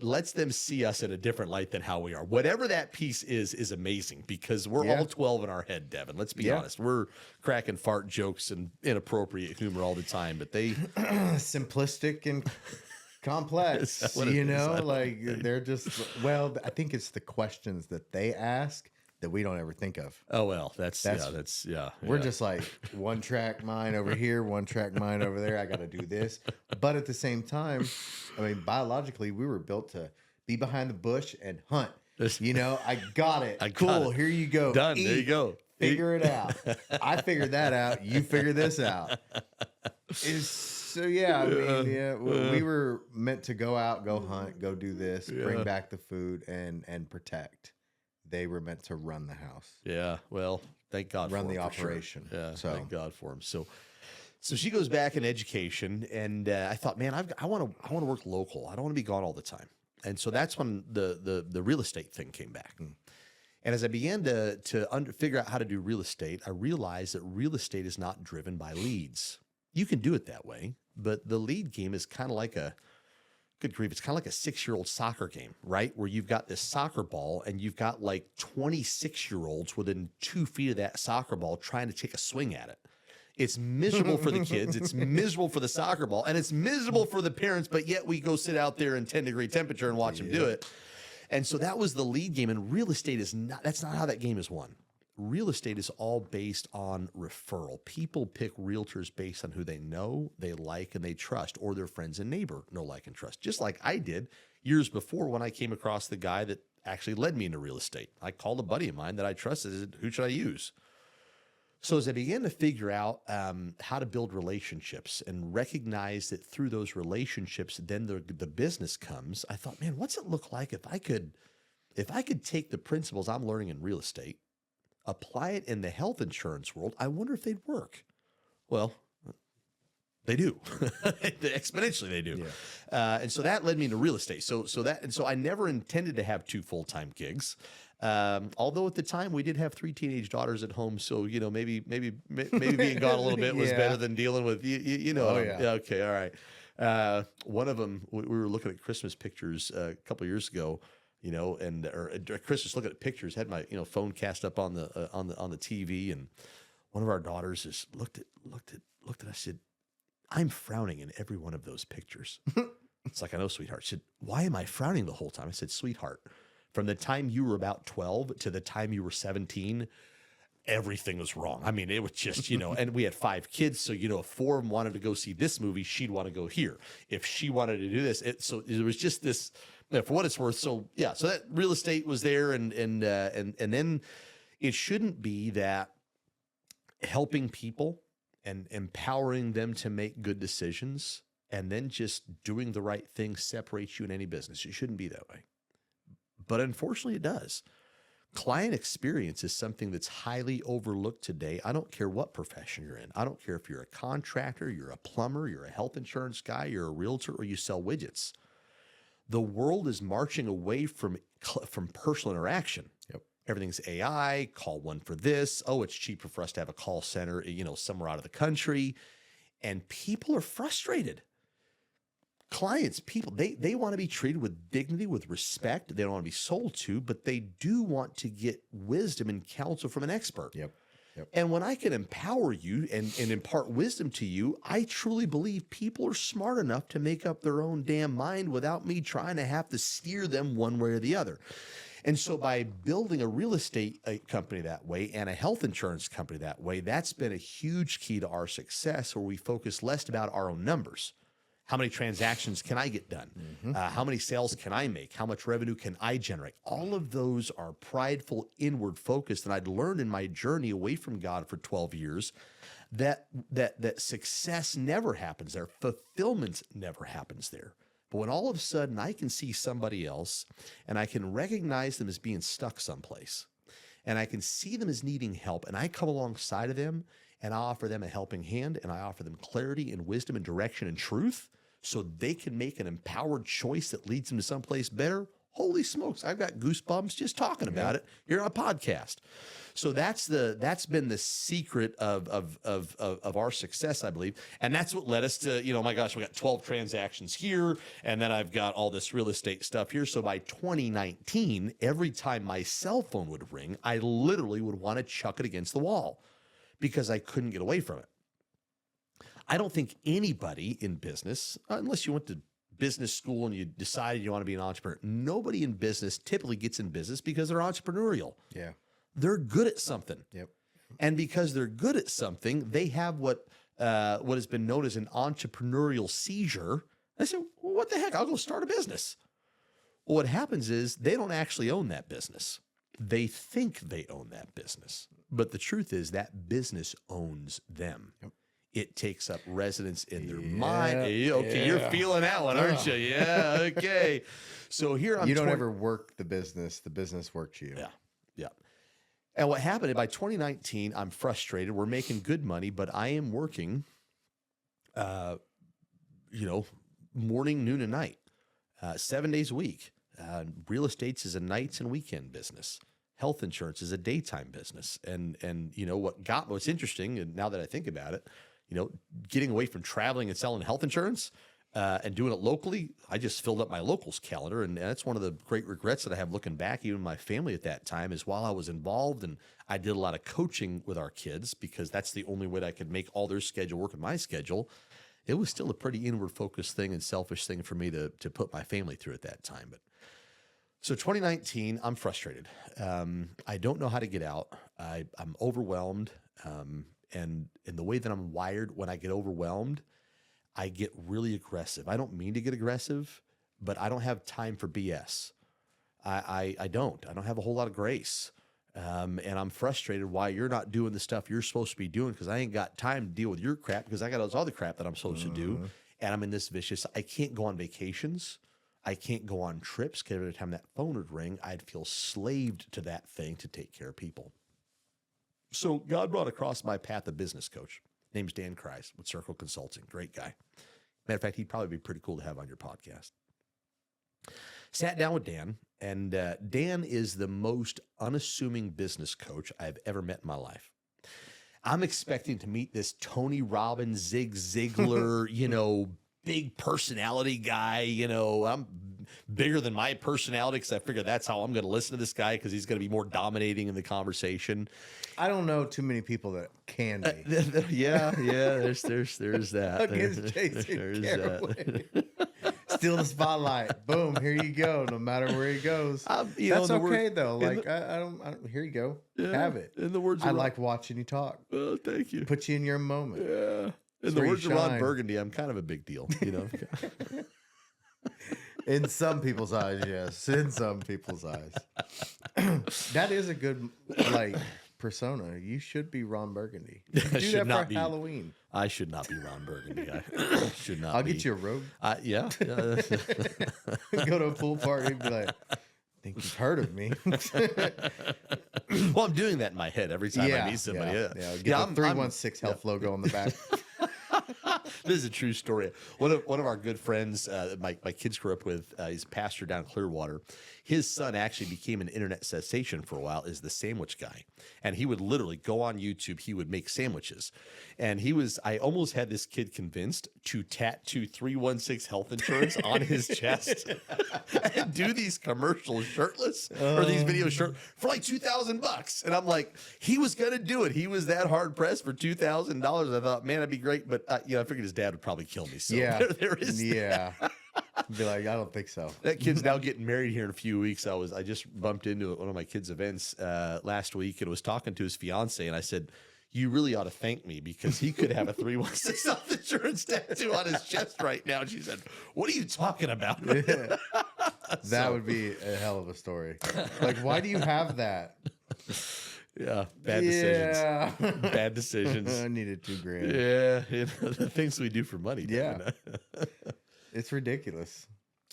lets them see us in a different light than how we are? Whatever that piece is amazing because we're all 12 in our head, Devin. Let's be honest. We're cracking fart jokes and inappropriate humor all the time, but they simplistic and complex, they're just, I think it's the questions that they ask that we don't ever think of. Oh, well, that's we're just like one track mind over here, one track mind over there. I got to do this. But at the same time, biologically, we were built to be behind the bush and hunt. I got it. Cool. Here you go. Done. Eat. There you go. Figure it out. I figured that out. You figure this out. It's So yeah, I mean, yeah, we were meant to go out, go hunt, go do this, bring back the food, and protect. They were meant to run the house. Yeah. Well, thank God Run for the him, for operation. Sure. Yeah. So Thank God for him. So she goes back in education, and I thought, man, I want to work local. I don't want to be gone all the time. And so that's when the real estate thing came back. And as I began to figure out how to do real estate, I realized that real estate is not driven by leads. You can do it that way, but the lead game is kind of like good grief, it's kind of like a 6-year-old soccer game, right? Where you've got this soccer ball and you've got like 26-year-olds within 2 feet of that soccer ball trying to take a swing at it. It's miserable for the kids. It's miserable for the soccer ball, and it's miserable for the parents, but yet we go sit out there in 10-degree temperature and watch them do it. And so that was the lead game, and real estate that's not how that game is won. Real estate is all based on referral. People pick realtors based on who they know, they like, and they trust, or their friends and neighbor know, like, and trust. Just like I did years before when I came across the guy that actually led me into real estate. I called a buddy of mine that I trusted. I said, who should I use? So as I began to figure out how to build relationships and recognize that through those relationships, then the business comes, I thought, man, what's it look like if I could take the principles I'm learning in real estate, apply it in the health insurance world? I wonder if they'd work. Well, they do. Exponentially, they do. Yeah. And so that led me into real estate. So I never intended to have 2 full-time gigs. Although at the time we did have 3 teenage daughters at home, so maybe being gone a little bit was better than dealing with you know. Oh, yeah. Okay, all right. One of them, we were looking at Christmas pictures a couple of years ago, or Christmas looking at pictures. Had my phone cast up on the TV, and one of our daughters just looked at us, said, "I'm frowning in every one of those pictures." It's like, "I know, sweetheart." She said, "Why am I frowning the whole time?" I said, "Sweetheart, from the time you were about 12 to the time you were 17, everything was wrong. I mean, it was just, and we had 5 kids. So, if 4 of them wanted to go see this movie, she'd want to go here. If she wanted to do this, so it was just this, for what it's worth." So yeah, so that real estate was there. And then it shouldn't be that helping people and empowering them to make good decisions and then just doing the right thing separates you in any business. It shouldn't be that way. But unfortunately, it does. Client experience is something that's highly overlooked today. I don't care what profession you're in. I don't care if you're a contractor, you're a plumber, you're a health insurance guy, you're a realtor, or you sell widgets. The world is marching away from personal interaction. Yep. Everything's AI, call one for this. Oh, it's cheaper for us to have a call center, somewhere out of the country. And people are frustrated. Clients, people, they want to be treated with dignity, with respect. They don't want to be sold to, but they do want to get wisdom and counsel from an expert. Yep. And when I can empower you and impart wisdom to you, I truly believe people are smart enough to make up their own damn mind without me trying to have to steer them one way or the other. And so by building a real estate company that way and a health insurance company that way, that's been a huge key to our success, where we focus less about our own numbers. How many transactions can I get done? How many sales can I make? How much revenue can I generate? All of those are prideful, inward focused. And I'd learned in my journey away from God for 12 years that success never happens there. Fulfillment never happens there. But when all of a sudden I can see somebody else and I can recognize them as being stuck someplace, and I can see them as needing help, and I come alongside of them and I offer them a helping hand, and I offer them clarity and wisdom and direction and truth so they can make an empowered choice that leads them to someplace better. Holy smokes, I've got goosebumps just talking about it here on a podcast. So that's been the secret of our success, I believe. And that's what led us to, my gosh, we got 12 transactions here, and then I've got all this real estate stuff here. So by 2019, every time my cell phone would ring, I literally would want to chuck it against the wall because I couldn't get away from it. I don't think anybody in business, unless you went to business school and you decided you want to be an entrepreneur, nobody in business typically gets in business because they're entrepreneurial. Yeah. They're good at something. Yep. And because they're good at something, they have what has been known as an entrepreneurial seizure. I said, well, what the heck? I'll go start a business. Well, what happens is they don't actually own that business. They think they own that business. But the truth is that business owns them. Yep. it takes up residence in their mind. Yeah, Okay, you're yeah. feeling that one, aren't you? Yeah, okay. So here I'm You don't ever work the business works you. Yeah, yeah. And what happened by 2019, I'm frustrated. We're making good money, but I am working, morning, noon, and night, 7 days a week. Real estate is a nights and weekend business. Health insurance is a daytime business. And what's interesting, and now that I think about it, getting away from traveling and selling health insurance and doing it locally, I just filled up my locals calendar. And that's one of the great regrets that I have looking back, even my family at that time, is while I was involved and I did a lot of coaching with our kids, because that's the only way that I could make all their schedule work with my schedule. It was still a pretty inward focused thing and selfish thing for me to put my family through at that time. But so 2019, I'm frustrated. I don't know how to get out. I'm overwhelmed. And in the way that I'm wired, when I get overwhelmed, I get really aggressive. I don't mean to get aggressive, but I don't have time for BS. I don't have a whole lot of grace. And I'm frustrated why you're not doing the stuff you're supposed to be doing, because I ain't got time to deal with your crap, because I got all this other crap that I'm supposed to do. And I'm in this vicious, I can't go on vacations. I can't go on trips, because every time that phone would ring, I'd feel slaved to that thing to take care of people. So God brought across my path a business coach. Name's Dan Kreis with Circle Consulting. Great guy. Matter of fact, he'd probably be pretty cool to have on your podcast. Sat down with Dan, and Dan is the most unassuming business coach I've ever met in my life. I'm expecting to meet this Tony Robbins, Zig Ziglar, big personality guy. I'm bigger than my personality, because I figure that's how I'm going to listen to this guy, because he's going to be more dominating in the conversation. I don't know too many people that can be. Yeah. There's that. Against Jason Garraway. Steal the spotlight. Boom. Here you go. No matter where he goes. That's okay though. Like I don't. Here you go. Yeah, have it. In the words, I like watching you talk. Oh, thank you. Put you in your moment. Yeah. In the words of Ron Burgundy, I'm kind of a big deal. In some people's eyes, yes. In some people's eyes. That is a good persona. You should be Ron Burgundy. You should do that for Halloween. I should not be Ron Burgundy. I should not. I'll get you a robe. Yeah. Go to a pool party and be like, I think you've heard of me. Well, I'm doing that in my head every time I meet somebody. Yeah. Get the 316 Health logo on the back. This is a true story. One of our good friends, my kids grew up with, he's a pastor down in Clearwater. His son actually became an internet sensation for a while, is the sandwich guy. And he would literally go on YouTube. He would make sandwiches. And I almost had this kid convinced to tattoo 316 Health Insurance on his chest and do these commercials shirtless, or these videos shirtless, for like $2,000. And I'm like, he was going to do it. He was that hard pressed for $2,000. I thought, man, that'd be great. But I figured his dad would probably kill me. So there is that. Be like, I don't think so. That kid's now getting married here in a few weeks. I just bumped into one of my kids' events last week and was talking to his fiance, and I said, you really ought to thank me, because he could have a 316 Health Insurance tattoo on his chest right now. And she said, what are you talking about? That would be a hell of a story. Like, why do you have that? Yeah, bad decisions. Bad decisions. I needed $2,000. Yeah, the things we do for money. Yeah. It's ridiculous.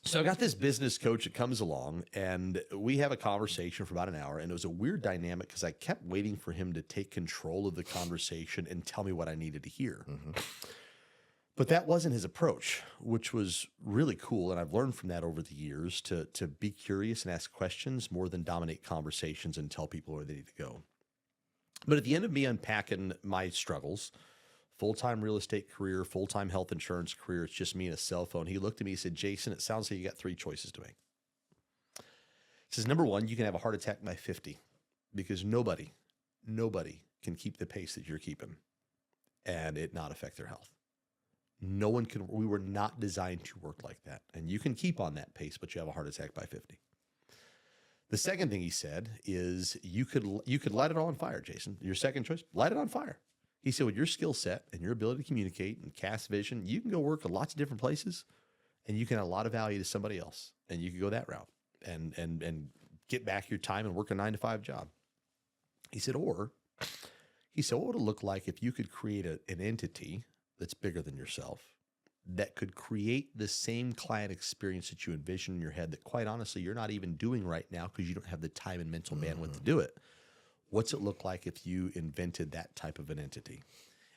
So I got this business coach that comes along, and we have a conversation for about an hour, and it was a weird dynamic because I kept waiting for him to take control of the conversation and tell me what I needed to hear. Mm-hmm. But that wasn't his approach, which was really cool, and I've learned from that over the years to be curious and ask questions more than dominate conversations and tell people where they need to go. But at the end of me unpacking my struggles, full-time real estate career, full-time health insurance career, it's just me and a cell phone. He looked at me and said, Jason, it sounds like you got 3 choices to make. He says, number 1, you can have a heart attack by 50, because nobody can keep the pace that you're keeping and it not affect their health. No one can. We were not designed to work like that. And you can keep on that pace, but you have a heart attack by 50. The second thing he said is you could light it all on fire, Jason. Your second choice, light it on fire. He said, with your skill set and your ability to communicate and cast vision, you can go work at lots of different places, and you can add a lot of value to somebody else. And you can go that route and get back your time and work a 9-to-5 job. He said, or He said, what would it look like if you could create an entity that's bigger than yourself that could create the same client experience that you envision in your head that, quite honestly, you're not even doing right now because you don't have the time and mental bandwidth to do it? What's it look like if you invented that type of an entity?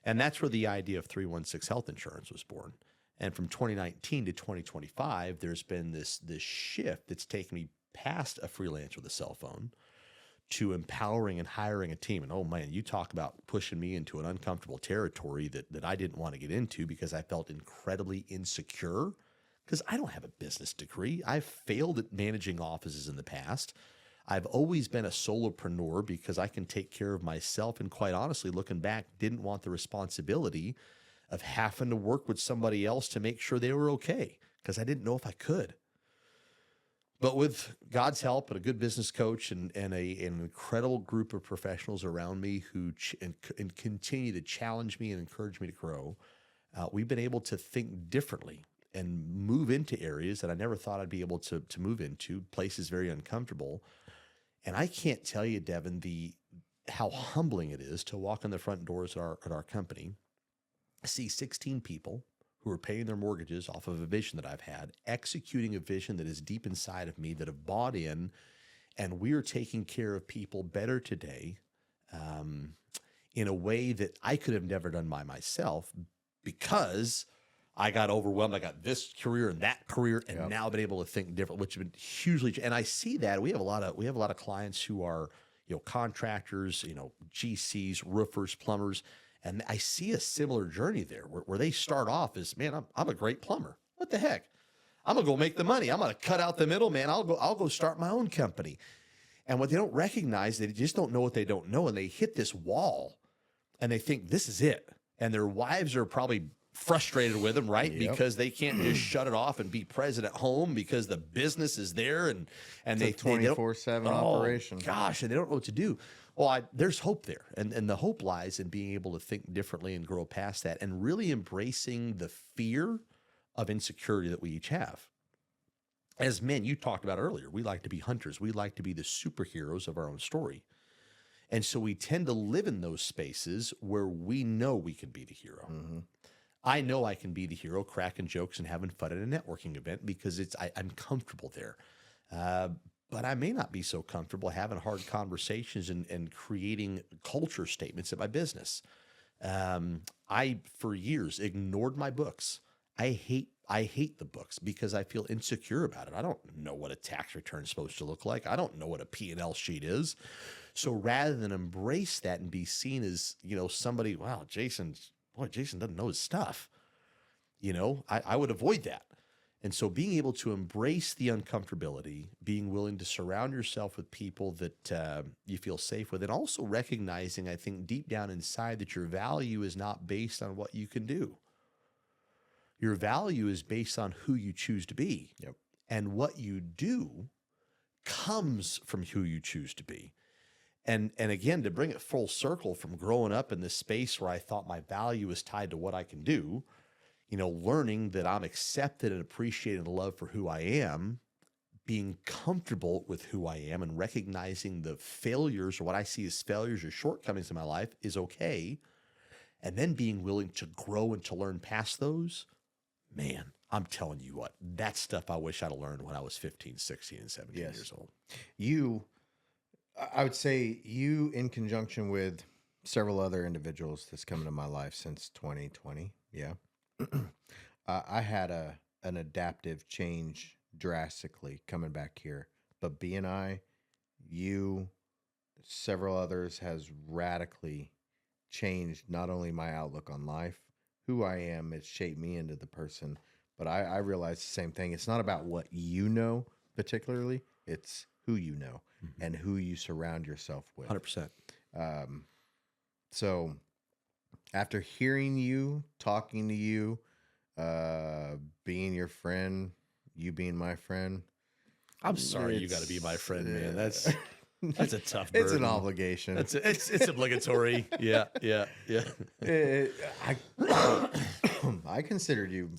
And that's where the idea of 316 Health Insurance was born. And from 2019 to 2025, there's been this shift that's taken me past a freelancer with a cell phone to empowering and hiring a team. And oh man, you talk about pushing me into an uncomfortable territory that I didn't want to get into because I felt incredibly insecure because I don't have a business degree. I've failed at managing offices in the past. I've always been a solopreneur because I can take care of myself. And quite honestly, looking back, didn't want the responsibility of having to work with somebody else to make sure they were okay because I didn't know if I could. But with God's help and a good business coach and an incredible group of professionals around me who and continue to challenge me and encourage me to grow, we've been able to think differently and move into areas that I never thought I'd be able to move into, places very uncomfortable. And I can't tell you, Devin, how humbling it is to walk in the front doors at our company, see 16 people who are paying their mortgages off of a vision that I've had, executing a vision that is deep inside of me that have bought in, and we are taking care of people better today in a way that I could have never done by myself because I got overwhelmed. I got this career and that career, and now I've been able to think different, which has been hugely. And I see that we have a lot of clients who are contractors, GCs, roofers, plumbers. And I see a similar journey there where they start off as, man, I'm a great plumber. What the heck? I'm going to go make the money. I'm going to cut out the middleman. I'll go start my own company. And what they don't recognize, they just don't know what they don't know. And they hit this wall and they think this is it. And their wives are probably frustrated with them, right? Yep. Because they can't just shut it off and be present at home because the business is there and they 24/7 operation. Gosh, and they don't know what to do. Well, there's hope there. And the hope lies in being able to think differently and grow past that and really embracing the fear of insecurity that we each have. As men, you talked about earlier, we like to be hunters. We like to be the superheroes of our own story. And so we tend to live in those spaces where we know we can be the hero. Mm-hmm. I know I can be the hero, cracking jokes and having fun at a networking event because I'm comfortable there. But I may not be so comfortable having hard conversations and creating culture statements at my business. I, for years, ignored my books. I hate the books because I feel insecure about it. I don't know what a tax return is supposed to look like. I don't know what a P&L sheet is. So rather than embrace that and be seen as, somebody, wow, Jason doesn't know his stuff. I would avoid that. And so being able to embrace the uncomfortability, being willing to surround yourself with people that you feel safe with, and also recognizing, I think, deep down inside that your value is not based on what you can do. Your value is based on who you choose to be. Yep. And what you do comes from who you choose to be. And again, to bring it full circle from growing up in this space where I thought my value is tied to what I can do, learning that I'm accepted and appreciated and loved for who I am, being comfortable with who I am and recognizing the failures or what I see as failures or shortcomings in my life is okay. And then being willing to grow and to learn past those, man, I'm telling you what, that's stuff I wish I'd have learned when I was 15, 16, and 17 years old. I would say you, in conjunction with several other individuals that's come into my life since 2020. Yeah. I had an adaptive change drastically coming back here, but B&I, you, several others has radically changed not only my outlook on life, who I am, it's shaped me into the person, but I realized the same thing. It's not about what you know particularly, it's who you know and who you surround yourself with. 100%. So after hearing you, talking to you, being your friend, you being my friend. I'm sorry you got to be my friend, man. That's a tough burden. It's an obligation. It's obligatory. Yeah. I considered you,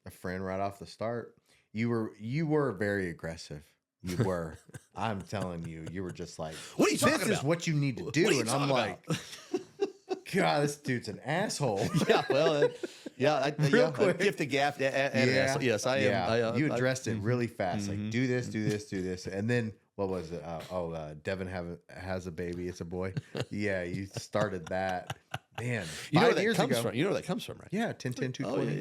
a friend right off the start. You were very aggressive. You were. I'm telling you, you were just like, what are you talking this about? is what you need to do. And I'm like, God, this dude's an asshole. Yeah, well, Real quick. gift the gap. Yes, I am. You addressed it really fast. Like, do this, do this, do this. And then, what was it? Devin has a baby. It's a boy. Yeah, you started that. Man, You know where 5 years that comes ago. from. You know where that comes from, right? Yeah, 10, 10, 2, Oh, 20.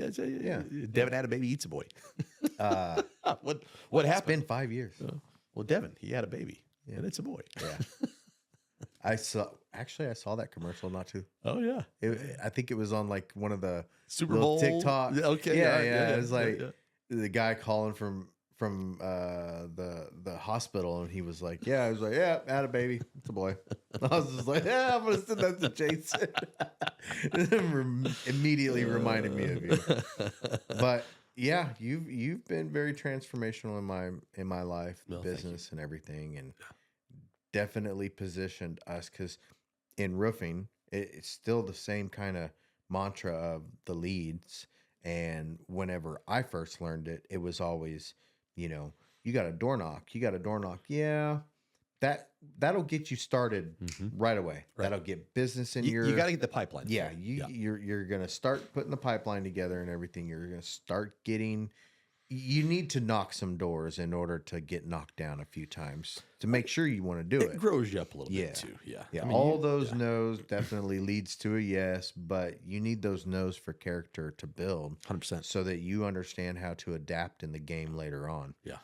yeah. Devin had a baby, eats a boy. What It's happened? been 5 years. Well, Devin, he had a baby, and it's a boy. Yeah. I saw that commercial not too. Oh, yeah. I think it was on like one of the Super little Bowl TikTok. Yeah, okay. Yeah. It was like the guy calling from the hospital, and he was like, I had a baby. It's a boy. I was just like, I'm gonna send that to Jason. Immediately reminded me of you. But yeah, you've been very transformational in my life, Well, business and everything, and definitely positioned us, because in roofing, it's still the same kind of mantra of the leads. And whenever I first learned it, it was always, you got a door knock. Yeah, that'll get you started right away. Right. That'll get business in You got to get the pipeline. yeah. You're gonna start putting the pipeline together and everything. You're gonna start getting. You need to knock some doors in order to get knocked down a few times to make sure you want to do It it. grows you up a little bit too. Yeah. Yeah, I mean, all those no's definitely leads to a yes, but you need those no's for character to build 100%. so that you understand how to adapt in the game later on. Yeah.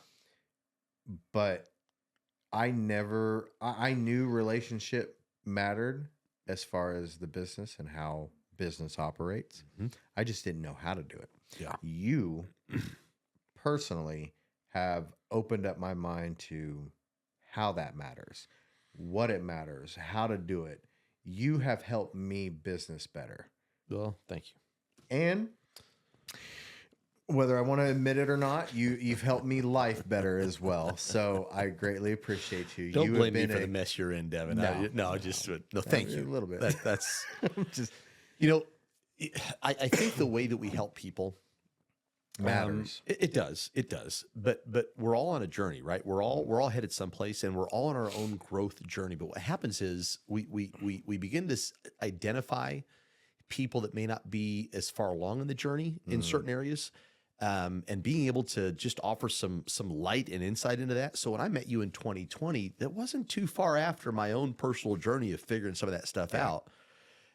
But I knew relationship mattered as far as the business and how business operates. I just didn't know how to do it. Yeah. You personally have opened up my mind to how that matters, what it matters, how to do it. You have helped me business better. Well, thank you. And whether I want to admit it or not, you've helped me life better as well. So I greatly appreciate you. Don't you blame me for the mess you're in, Devin. No, Thank you. A little bit. That's just I think the way that we help people matters. It does. But we're all on a journey, right? We're all headed someplace, and we're all on our own growth journey. But what happens is we begin to identify people that may not be as far along in the journey in certain areas. And being able to just offer some light and insight into that. So when I met you in 2020, that wasn't too far after my own personal journey of figuring some of that stuff out.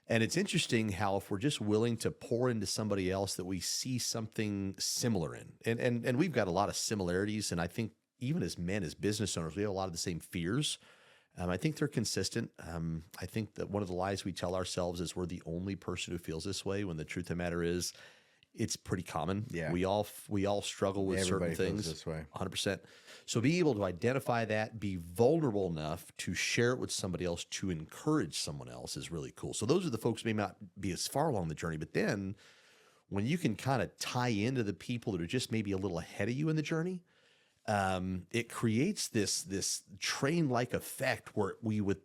And it's interesting how if we're just willing to pour into somebody else, that we see something similar in. And we've got a lot of similarities. And I think even as men, as business owners, we have a lot of the same fears. I think they're consistent. I think that one of the lies we tell ourselves is we're the only person who feels this way, when the truth of the matter is, it's pretty common. Yeah. We all struggle with Everybody certain feels things. this way. 100%. So being able to identify that, be vulnerable enough to share it with somebody else, to encourage someone else, is really cool. So those are the folks who may not be as far along the journey, but then when you can kind of tie into the people that are just maybe a little ahead of you in the journey, it creates this train-like effect where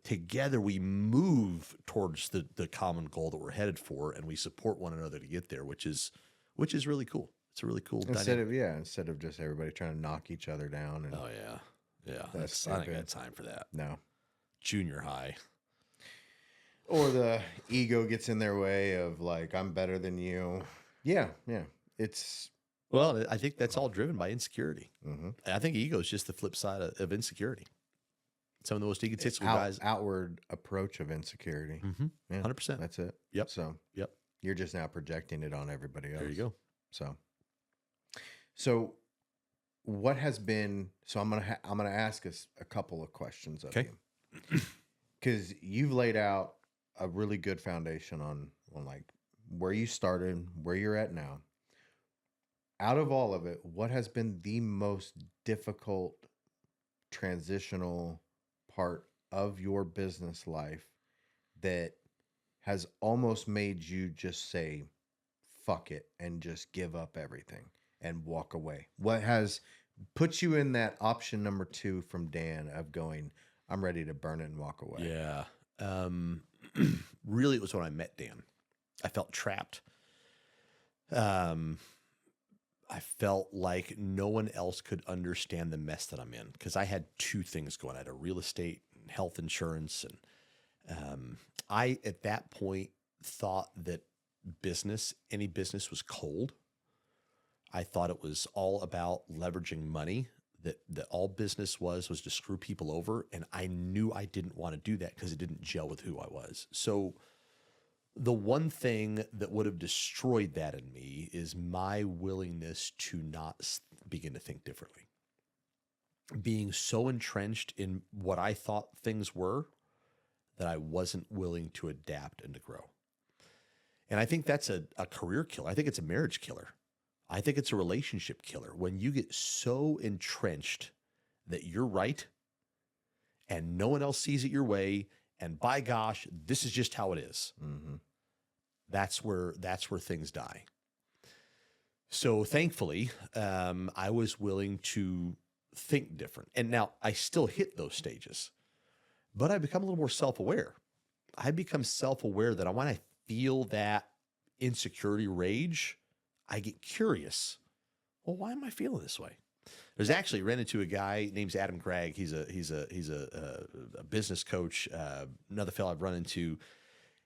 together we move towards the common goal that we're headed for, and we support one another to get there, which is really cool. It's a really cool dynamic. Instead of just everybody trying to knock each other down. And Oh yeah. I ain't got time for that. No. Junior high. Or the ego gets in their way of like, I'm better than you. Yeah. Well, I think that's all driven by insecurity. I think ego is just the flip side of insecurity. Some of the most egotistical guys. Outward approach of insecurity. Yeah, 100%. That's it. Yep. So you're just now projecting it on everybody else. There you go. So what has been? So I'm gonna ask us a couple of questions of you, because you've laid out a really good foundation on like where you started, where you're at now. Out of all of it, what has been the most difficult transitional part of your business life that has almost made you just say, fuck it, and just give up everything and walk away? What has put you in that option number 2 from Dan of going, I'm ready to burn it and walk away? Yeah. Really, it was when I met Dan. I felt trapped. I felt like no one else could understand the mess that I'm in because I had two things going. I had a real estate and health insurance. And I, at that point, thought that any business was cold. I thought it was all about leveraging money, that all business was to screw people over. And I knew I didn't want to do that because it didn't gel with who I was. So the one thing that would have destroyed that in me is my willingness to not begin to think differently. Being so entrenched in what I thought things were that I wasn't willing to adapt and to grow. And I think that's a career killer. I think it's a marriage killer. I think it's a relationship killer. When you get so entrenched that you're right and no one else sees it your way, and by gosh, this is just how it is. Mm-hmm. That's where things die. So thankfully, I was willing to think different. And now I still hit those stages, but I become a little more self-aware. I become self-aware that when I feel that insecurity rage, I get curious. Well, why am I feeling this way? There's actually ran into a guy named Adam Gregg. He's a business coach. Another fellow I've run into.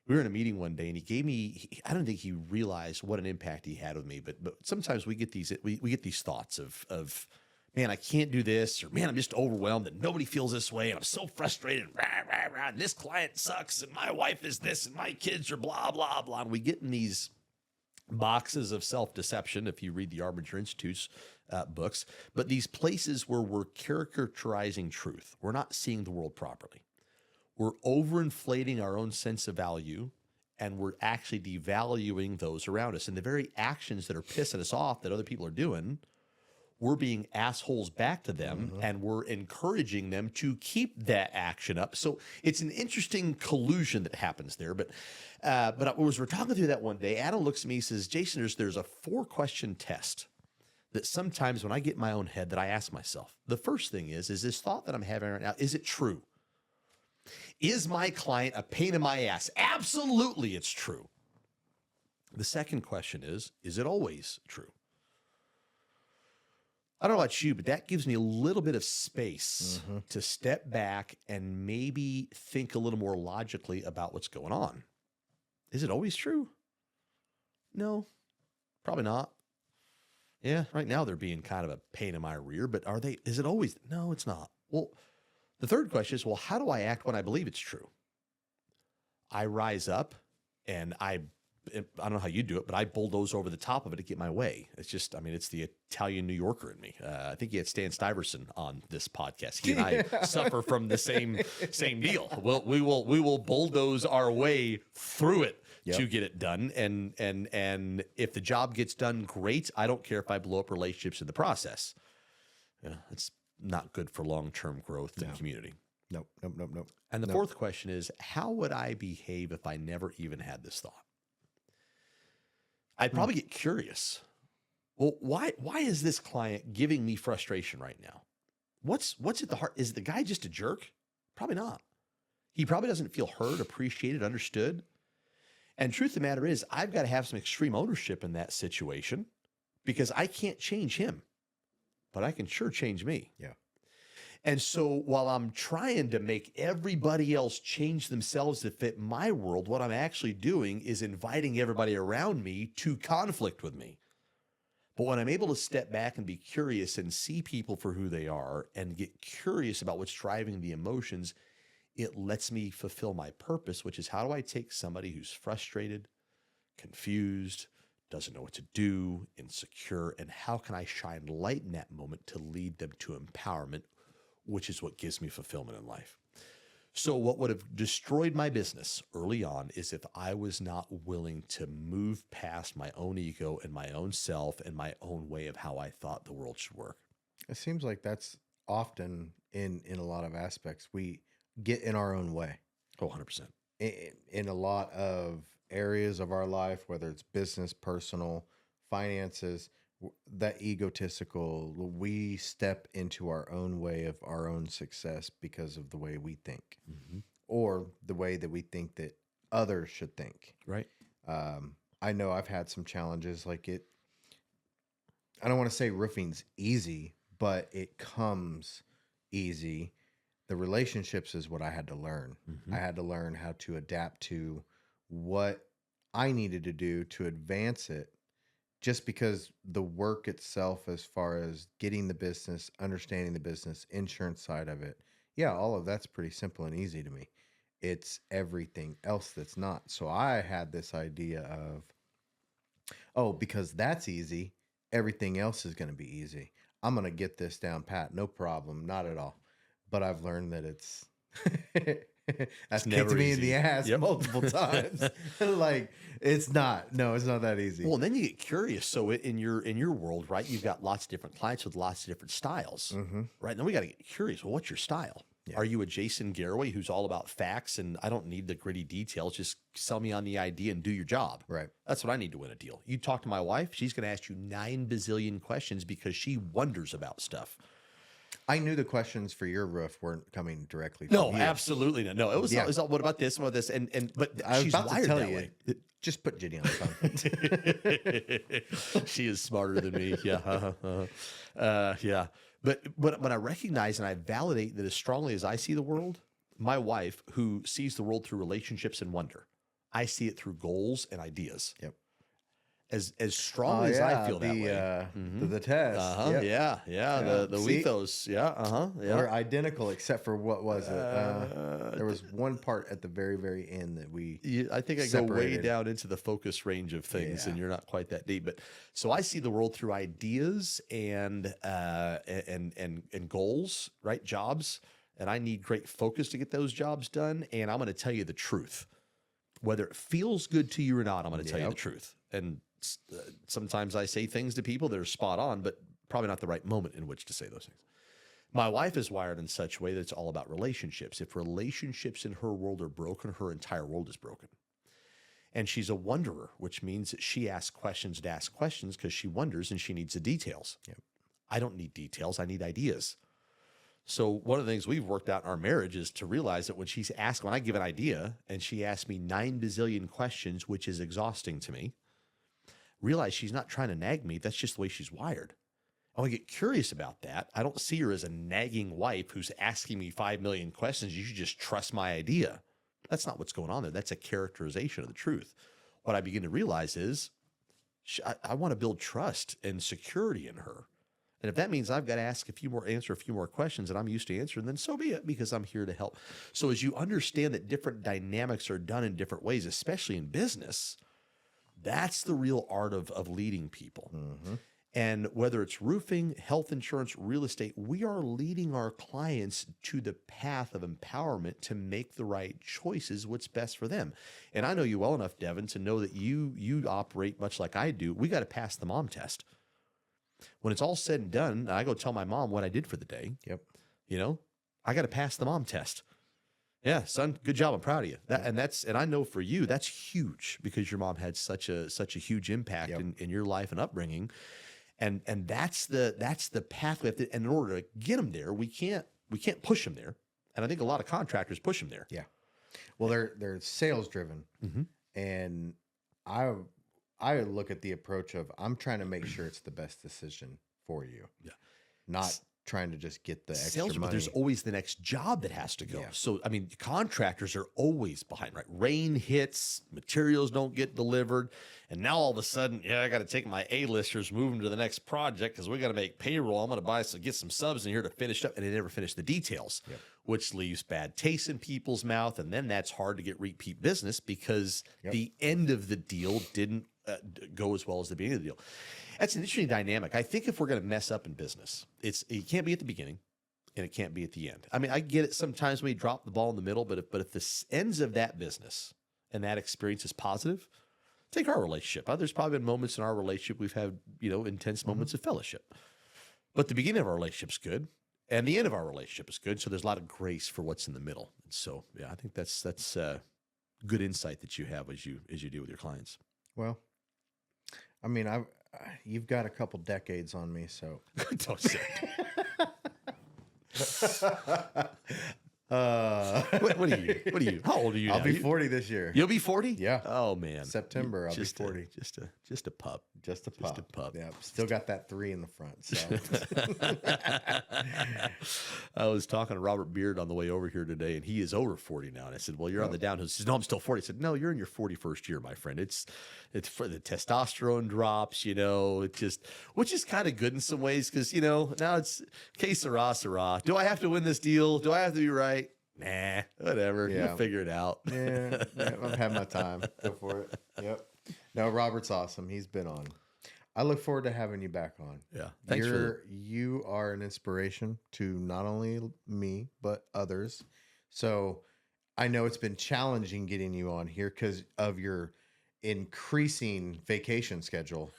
We were in a meeting one day, and he gave me. I don't think he realized what an impact he had with me. But sometimes we get these thoughts of man, I can't do this, or man, I'm just overwhelmed that nobody feels this way, and I'm so frustrated. Rah, rah, rah, and this client sucks, and my wife is this, and my kids are blah blah blah. And we get in these boxes of self-deception if you read the Arbinger Institute's books, but these places where we're caricaturizing truth. We're not seeing the world properly. We're overinflating our own sense of value, and we're actually devaluing those around us. And the very actions that are pissing us off that other people are doing, we're being assholes back to them, and we're encouraging them to keep that action up. So it's an interesting collusion that happens there. But as we're talking through that one day, Adam looks at me and says, Jason, there's a 4-question test that sometimes when I get in my own head that I ask myself. The first thing is this thought that I'm having right now, is it true? Is my client a pain in my ass? Absolutely, it's true. The second question is it always true? I don't know about you, but that gives me a little bit of space to step back and maybe think a little more logically about what's going on. Is it always true? No, probably not. Yeah, right now they're being kind of a pain in my rear, but is it always? No, it's not. Well, the third question is, well, how do I act when I believe it's true? I rise up and I don't know how you do it, but I bulldoze over the top of it to get my way. It's just, it's the Italian New Yorker in me. I think you had Stan Stuyvesant on this podcast. He and I suffer from the same deal. Well, we will bulldoze our way through it to get it done. And if the job gets done, great. I don't care if I blow up relationships in the process. It's not good for long-term growth and community. Nope. And the fourth question is, how would I behave if I never even had this thought? I'd probably get curious. Well, why is this client giving me frustration right now? What's at the heart? Is the guy just a jerk? Probably not. He probably doesn't feel heard, appreciated, understood. And truth of the matter is, I've got to have some extreme ownership in that situation because I can't change him, but I can sure change me. Yeah. And so while I'm trying to make everybody else change themselves to fit my world, what I'm actually doing is inviting everybody around me to conflict with me. But when I'm able to step back and be curious and see people for who they are and get curious about what's driving the emotions, it lets me fulfill my purpose, which is how do I take somebody who's frustrated, confused, doesn't know what to do, insecure, and how can I shine light in that moment to lead them to empowerment, which is what gives me fulfillment in life. So what would have destroyed my business early on is if I was not willing to move past my own ego and my own self and my own way of how I thought the world should work. It seems like that's often in a lot of aspects. We get in our own way. Oh, 100%. In a lot of areas of our life, whether it's business, personal, finances, that egotistical, we step into our own way of our own success because of the way we think or the way that we think that others should think. Right. I know I've had some challenges like it. I don't want to say roofing's easy, but it comes easy. The relationships is what I had to learn. I had to learn how to adapt to what I needed to do to advance it, just because the work itself, as far as getting the business, understanding the business, insurance side of it, yeah, all of that's pretty simple and easy to me. It's everything else that's not. So I had this idea of, oh, because that's easy, everything else is going to be easy. I'm going to get this down pat, no problem, not at all. But I've learned that it's that's kicked never me in easy. the ass multiple times. Like, it's not. No, it's not that easy. Well, and then you get curious. So in your world, right, you've got lots of different clients with lots of different styles, right? And then we got to get curious. Well, what's your style? Yeah. Are you a Jason Garraway who's all about facts and I don't need the gritty details? Just sell me on the idea and do your job. Right. That's what I need to win a deal. You talk to my wife, she's going to ask you 9 bazillion questions because she wonders about stuff. I knew the questions for your roof weren't coming directly from No, you. absolutely not. No, it was, it was all, what about this? What about this? But I was she's about to wired tell that you, way. just put Jenny on the phone. She is smarter than me. Yeah. Yeah. But when I recognize and I validate that as strongly as I see the world, my wife, who sees the world through relationships and wonder, I see it through goals and ideas. Yep. As strongly as I feel that way. The test. Yep. The ethos. Yeah. We're identical, except for what was it? There was one part at the very, very end that we. I think I go way down into the focus range of things, and you're not quite that deep. But so I see the world through ideas and goals, right? Jobs, and I need great focus to get those jobs done. And I'm going to tell you the truth, whether it feels good to you or not. I'm going to tell you the truth, and sometimes I say things to people that are spot on, but probably not the right moment in which to say those things. My wife is wired in such a way that it's all about relationships. If relationships in her world are broken, her entire world is broken. And she's a wonderer, which means that she asks questions to ask questions because she wonders and she needs the details. Yep. I don't need details. I need ideas. So one of the things we've worked out in our marriage is to realize that when I give an idea and she asks me 9 bazillion questions, which is exhausting to me, realize she's not trying to nag me. That's just the way she's wired. I want to get curious about that. I don't see her as a nagging wife who's asking me 5 million questions. You should just trust my idea. That's not what's going on there. That's a characterization of the truth. What I begin to realize is I want to build trust and security in her. And if that means I've got to answer a few more questions that I'm used to answering, then so be it, because I'm here to help. So as you understand that different dynamics are done in different ways, especially in business, that's the real art of leading people. And whether it's roofing, health insurance, real estate, we are leading our clients to the path of empowerment to make the right choices, what's best for them. And I know you well enough, Devin, to know that you operate much like I do. We got to pass the mom test. When it's all said and done, I go tell my mom what I did for the day. Yep. I got to pass the mom test. Yeah, son, good job. I'm proud of you. And I know for you, that's huge because your mom had such a huge impact in your life and upbringing. And that's the pathway. And in order to get them there, we can't push them there. And I think a lot of contractors push them there. Yeah. Well, they're sales driven, and I look at the approach of I'm trying to make sure it's the best decision for you. Yeah. Not trying to just get the extra money. But there's always the next job that has to go. Yeah. So, I mean, contractors are always behind, right? Rain hits, materials don't get delivered. And now all of a sudden, I got to take my A-listers, move them to the next project because we got to make payroll. I'm going to get some subs in here to finish up. And they never finish the details, which leaves bad taste in people's mouth. And then that's hard to get repeat business because the end of the deal didn't go as well as the beginning of the deal. That's an interesting dynamic. I think if we're going to mess up in business, it can't be at the beginning and it can't be at the end. I mean, I get it sometimes we drop the ball in the middle, but if the ends of that business and that experience is positive, take our relationship. There's probably been moments in our relationship we've had, intense moments of fellowship. But the beginning of our relationship's good and the end of our relationship is good. So there's a lot of grace for what's in the middle. And so, I think that's good insight that you have as you deal with your clients. Well, I mean, you've got a couple decades on me, so don't say. What are you? How old are you? I'll now? be 40 this year. You'll be 40? Yeah. Oh man. September, I'll be 40. Just a pup. Just a pup. Just a pup. Yeah. Still got that 3 in the front. So I was talking to Robert Beard on the way over here today, and he is over 40 now. And I said, "Well, you're on the downhill." He says, "No, I'm still 40." I said, "No, you're in your 41st year, my friend. It's for the testosterone drops, which is kind of good in some ways because now it's que sera. Do I have to win this deal? Do I have to be right? Nah, whatever. Yeah. You'll figure it out." yeah, I've had my time. Go for it. Yep. No, Robert's awesome. He's been on. I look forward to having you back on. Yeah. Thanks You are an inspiration to not only me, but others. So I know it's been challenging getting you on here because of your increasing vacation schedule.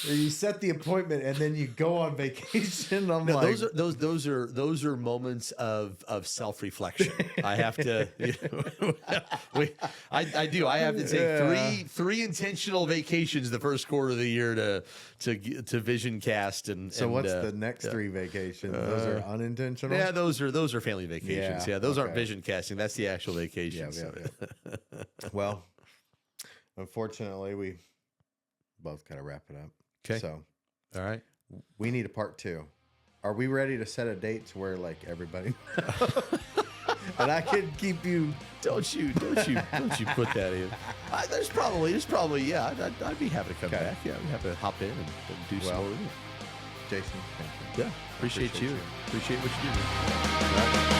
You set the appointment and then you go on vacation. Those are moments of self-reflection. I have to. I do. I have to take three intentional vacations the first quarter of the year to vision cast and. So what's the next 3 vacations? Those are unintentional. Yeah, those are family vacations. Yeah, those aren't okay. vision casting. That's the actual vacations. Yeah. Well, unfortunately, we both got to wrap it up. Okay. So, all right. We need a part 2. Are we ready to set a date to where everybody and I can keep you? Don't you put that in? There's probably yeah. I'd be happy to come back. Yeah, I'd have to hop in and do some more. Jason, thank you. Yeah, appreciate you. Appreciate what you do. All right.